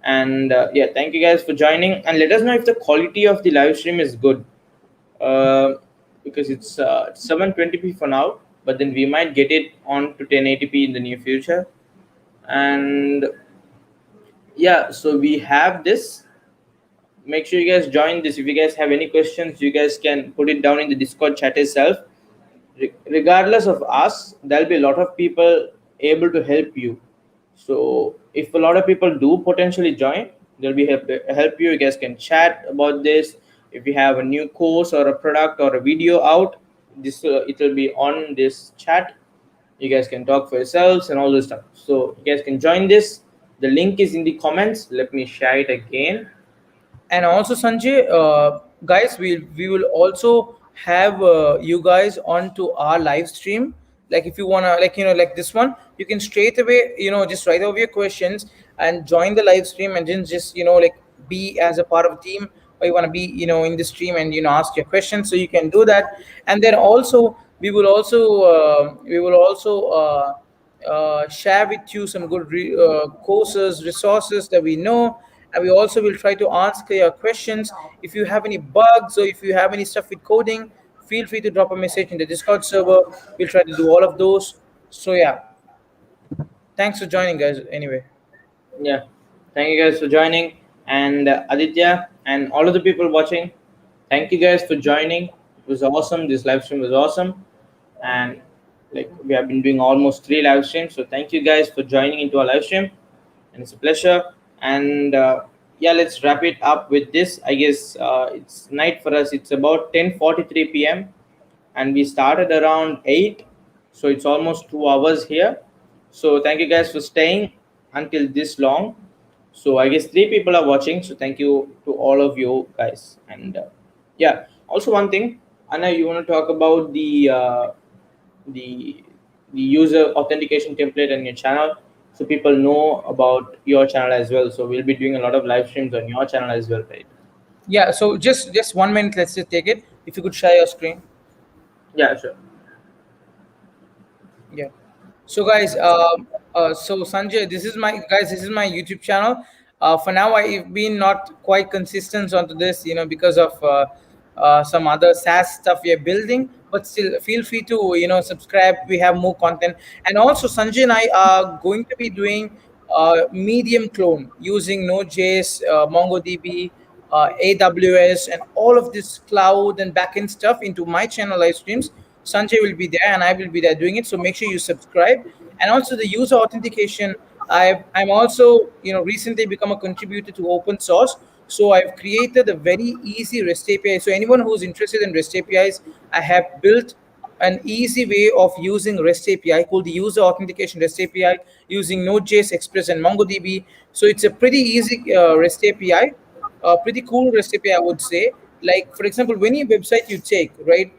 And yeah, thank you guys for joining. And let us know if the quality of the live stream is good, uh, because it's 720p for now, but then we might get it on to 1080p in the near future. And yeah, so we have this. Make sure you guys join this. If you guys have any questions, you guys can put it down in the Discord chat itself. Regardless of us, there'll be a lot of people able to help you. So if a lot of people do potentially join, they'll be help you. You guys can chat about this. If you have a new course or a product or a video out, this it will be on this chat. You guys can talk for yourselves and all this stuff. So you guys can join this. The link is in the comments. Let me share it again. And also Sanjay, guys, we will also have you guys onto our live stream. Like if you wanna, like like this one, you can straight away just write over your questions and join the live stream, and then just like be as a part of a team, or you want to be in the stream and ask your questions, so you can do that. And then also we will also share with you some good courses, resources that we know. And we also will try to answer your questions. If you have any bugs or if you have any stuff with coding, feel free to drop a message in the Discord server. We'll try to do all of those. So yeah, thanks for joining, guys. Anyway, Yeah, thank you guys for joining, and Aditya and all of the people watching. Thank you guys for joining. It was awesome. This live stream was awesome, and like we have been doing almost 3 live streams. So thank you guys for joining into our live stream, and it's a pleasure. And yeah, let's wrap it up with this. I guess it's night for us. It's about 10:43 p.m. and we started around 8, so it's almost 2 hours here. So thank you guys for staying. until this long. So I guess three people are watching. So thank you to all of you guys. And yeah, also one thing, Anna, you want to talk about the the user authentication template on your channel, so people know about your channel as well. So we'll be doing a lot of live streams on your channel as well, right? Yeah, so just 1 minute, let's just take it. If you could share your screen. Yeah, sure. Yeah. So guys, so Sanjay, this is my guys. This is my YouTube channel. For now, I've been not quite consistent onto this, because of some other SaaS stuff we are building. But still, feel free to subscribe. We have more content, and also Sanjay and I are going to be doing Medium clone using Node.js, MongoDB, AWS, and all of this cloud and backend stuff into my channel live streams. Sanjay will be there and I will be there doing it. So make sure you subscribe. And also the user authentication. I'm also recently become a contributor to open source. So I've created a very easy REST API. So anyone who's interested in REST APIs, I have built an easy way of using REST API called the User Authentication REST API using Node.js, Express, and MongoDB. So it's a pretty easy REST API, pretty cool REST API, I would say. Like for example, any website you take, right?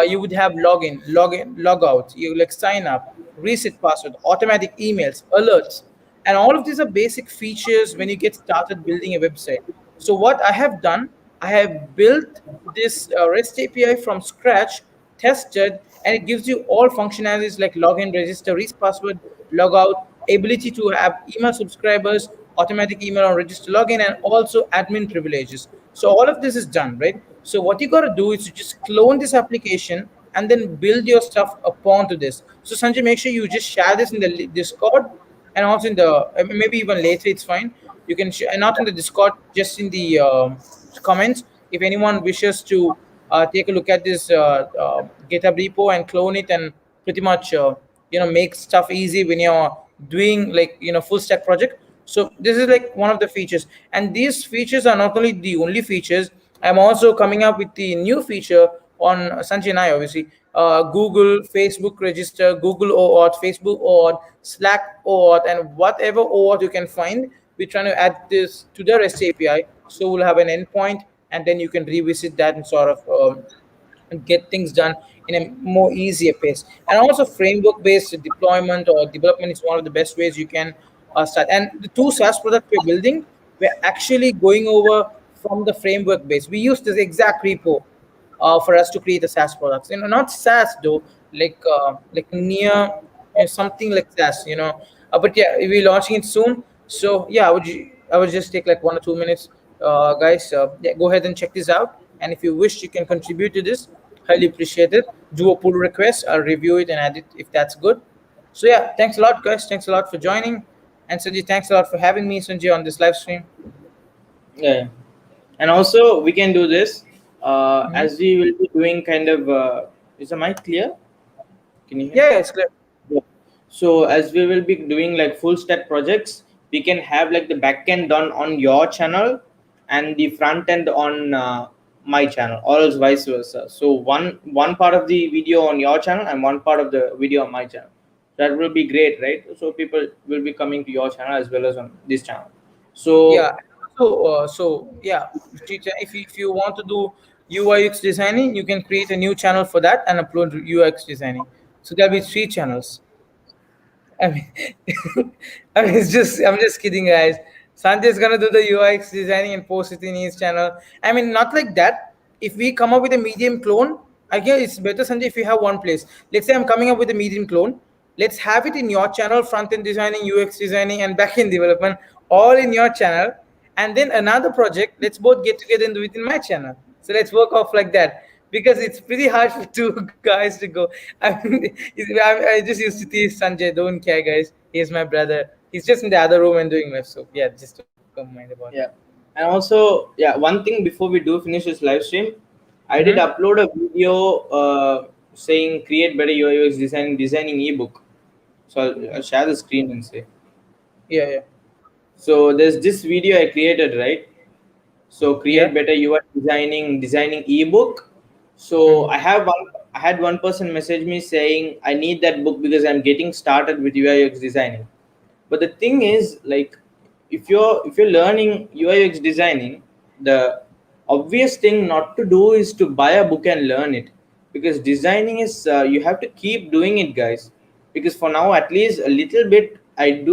You would have login, logout. You like sign up, reset password, automatic emails, alerts, and all of these are basic features when you get started building a website. So what I have done, I have built this REST API from scratch, tested, and it gives you all functionalities like login, register, reset password, logout, ability to have email subscribers, automatic email on register login, and also admin privileges. So all of this is done, right? So what you got to do is to just clone this application and then build your stuff upon to this. So Sanjay, make sure you just share this in the Discord, and also in the maybe even later it's fine. You can and not in the Discord, just in the comments. If anyone wishes to take a look at this GitHub repo and clone it and pretty much make stuff easy when you're doing like full stack project. So this is like one of the features, and these features are not only the only features. I'm also coming up with the new feature on Sanjay and I, obviously. Google, Facebook register, Google OAuth, Facebook OAuth, Slack OAuth, and whatever OAuth you can find. We're trying to add this to the REST API. So we'll have an endpoint, and then you can revisit that and sort of and get things done in a more easier pace. And also framework based deployment or development is one of the best ways you can start. And the two SaaS products we're building, we're actually going over from the framework base. We use this exact repo for us to create the SaaS products. Not SaaS though, like near something like SaaS. But yeah, we're launching it soon. So yeah, I would just take like 1 or 2 minutes, guys. Yeah, go ahead and check this out. And if you wish, you can contribute to this. Highly appreciate it. Do a pull request. I'll review it and add it if that's good. So yeah, thanks a lot, guys. Thanks a lot for joining. And Sanjay, thanks a lot for having me, Sanjay, on this live stream. Yeah. And also we can do this Hmm. as we will be doing kind of is the mic clear? Can you hear? Yeah, yeah, it's clear. Yeah. So as we will be doing like full stack projects, we can have like the back end done on your channel and the front end on my channel, or else vice versa. So one part of the video on your channel and one part of the video on my channel. That will be great, right? So people will be coming to your channel as well as on this channel. Yeah. So So yeah, if you want to do UI UX designing, you can create a new channel for that and upload UX designing. So there'll be three channels. I mean, I mean, I'm just kidding, guys. Sanjay's gonna do the UX designing and post it in his channel. I mean, not like that. If we come up with a medium clone, I guess it's better, Sanjay, if you have one place. Let's say I'm coming up with a medium clone. Let's have it in your channel, front end designing, UX designing, and back end development, all in your channel. And then another project, let's both get together and do it in my channel. So let's work off like that, because it's pretty hard for two guys to go. I mean, I just used to tease Sanjay. Don't care, guys. He's my brother. He's just in the other room and doing live. So yeah, just don't mind about it. yeah, and also yeah, one thing before we do finish this live stream, I did Mm-hmm. upload a video saying create better UI designing ebook. So I'll share the screen and say. Yeah, yeah, So there's this video I created, right? So create yeah. better UI designing ebook. So Mm-hmm. I had one person message me saying I need that book because I'm getting started with UI UX designing. But the thing is, like, if you're learning UI UX designing, the obvious thing not to do is to buy a book and learn it, because designing is, you have to keep doing it, guys. Because for now, at least a little bit, I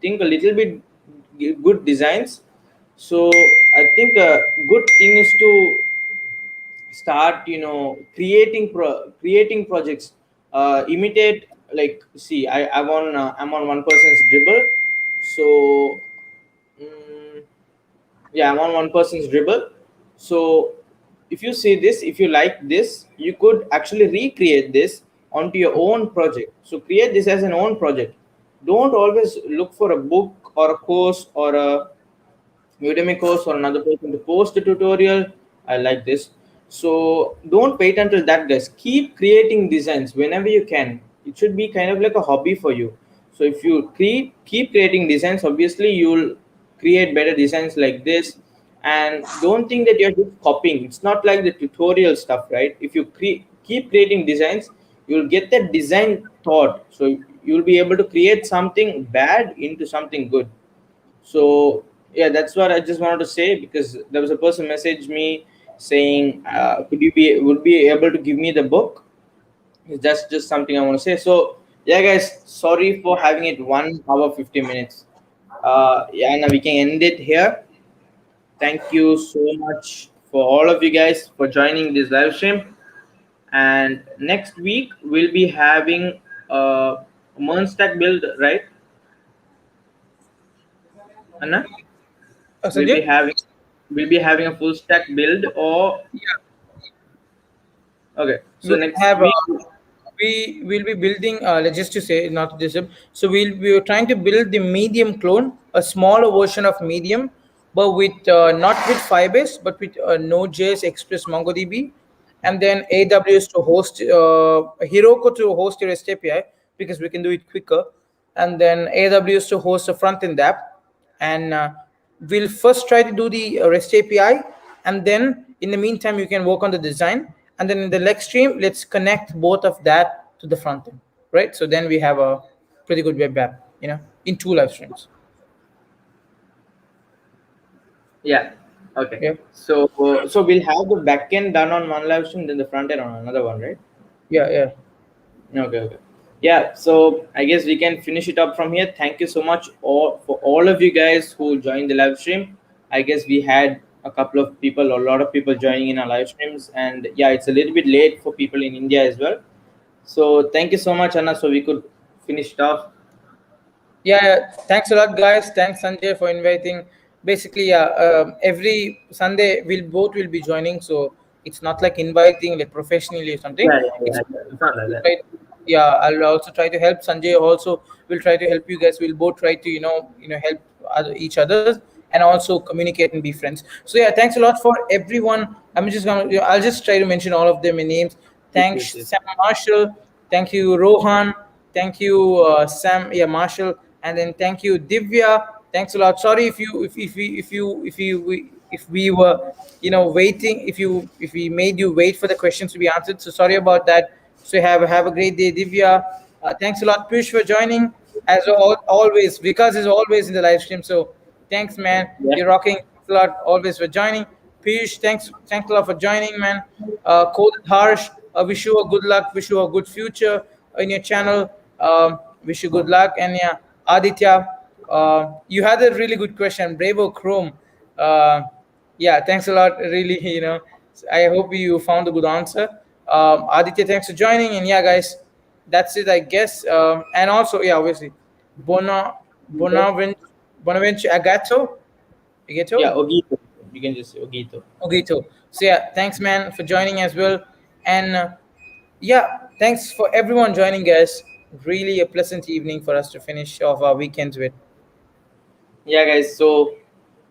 think a little bit good designs. So I think a good thing is to start, creating projects, imitate, like, see, I'm on one person's dribble. So mm, yeah, I'm on one person's dribble. So if you see this, if you like this, you could actually recreate this onto your own project. So create this as an own project. Don't always look for a book or a course or a Udemy course or another person to post a tutorial. I like this. So don't wait until that, guys. Keep creating designs whenever you can. It should be kind of like a hobby for you. So if you keep creating designs, obviously you'll create better designs like this. And don't think that you're just copying. It's not like the tutorial stuff, right? If you keep creating designs, you'll get that design thought. So you'll be able to create something bad into something good. So yeah, that's what I just wanted to say, because there was a person messaged me saying, could you be would be able to give me the book. That's just something I want to say. So yeah, guys, sorry for having it 1 hour 50 minutes. Yeah, now we can end it here. Thank you so much for all of you guys for joining this live stream. And next week we'll be having a Mern stack build, right, Anna? we'll be Sanjay? having we'll be having a full stack build, or okay, so We'll next have week. we will be building just to say not this so we're trying to build the medium clone, a smaller version of medium, but with not with Firebase but with Node.js Express MongoDB, and then AWS to host Heroku to host your REST API because we can do it quicker, and then AWS to host a front end app, and we'll first try to do the REST API, and then in the meantime you can work on the design, and then in the next stream let's connect both of that to the front end, right? So then we have a pretty good web app, in two live streams. Yeah, okay. Yeah, So we'll have the back end done on one live stream, then the front end on another one, right? yeah, yeah. Okay, okay. Yeah, so I guess we can finish it up from here. Thank you so much all for all of you guys who joined the live stream. I guess we had a couple of people, a lot of people joining in our live streams, and yeah, it's a little bit late for people in India as well. So thank you so much, Anna. So we could finish it off. Yeah, yeah. Thanks a lot, guys. Thanks, Sanjay, for inviting. Basically, yeah, every Sunday we'll both will be joining, so it's not like inviting like professionally or something. Yeah, yeah, It's yeah. It's not like we'll that. try yeah, I'll also try to help Sanjay. Also, we'll try to help you guys. We'll both try to help each others, and also communicate and be friends. So yeah, thanks a lot for everyone. I'm just gonna I'll just try to mention all of them in names. Yes, yes, Thanks, yes. Sam Marshall. Thank you, Rohan. Thank you, Sam. Yeah, Marshall. And then thank you, Divya. Thanks a lot. Sorry if we were waiting, if we made you wait for the questions to be answered. So sorry about that. So have a great day, Divya. Thanks a lot, Push, for joining. As always, Vikas is always in the live stream. So thanks, man. Yeah, You're rocking. Thanks a lot, always for joining. Piyush, thanks a lot for joining, man. Cole Harsh, wish you a good luck, wish you a good future in your channel. Wish you good luck. And yeah, Aditya, you had a really good question. Bravo Chrome. Uh, yeah, thanks a lot. Really, I hope you found a good answer. Aditya, thanks for joining. And yeah, guys, that's it, I guess. And also, yeah, obviously, Bona Bonavent Bonaventure yeah. Agato. Ogito. You can just say Ogito. Ogito. So yeah, thanks, man, for joining as well. And yeah, thanks for everyone joining, guys. Really a pleasant evening for us to finish off our weekends with. Yeah, guys. So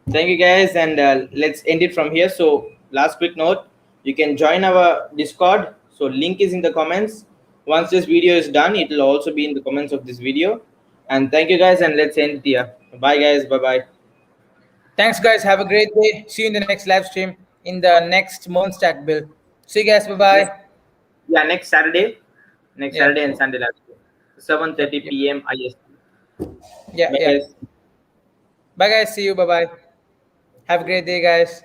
thank you, guys, and let's end it from here. So last quick note: you can join our Discord. So link is in the comments. Once this video is done, it will also be in the comments of this video. And thank you, guys, and let's end it here. Bye, guys. Bye, bye. Thanks, guys. Have a great day. See you in the next live stream in the next Moonstack build. See you guys. Bye Next, bye. yeah, next Saturday, Yeah. and Sunday, 7:30 Yep. p.m. IST. Yeah, Bye yeah. guys. Bye, guys. See you. Bye bye. Have a great day, guys.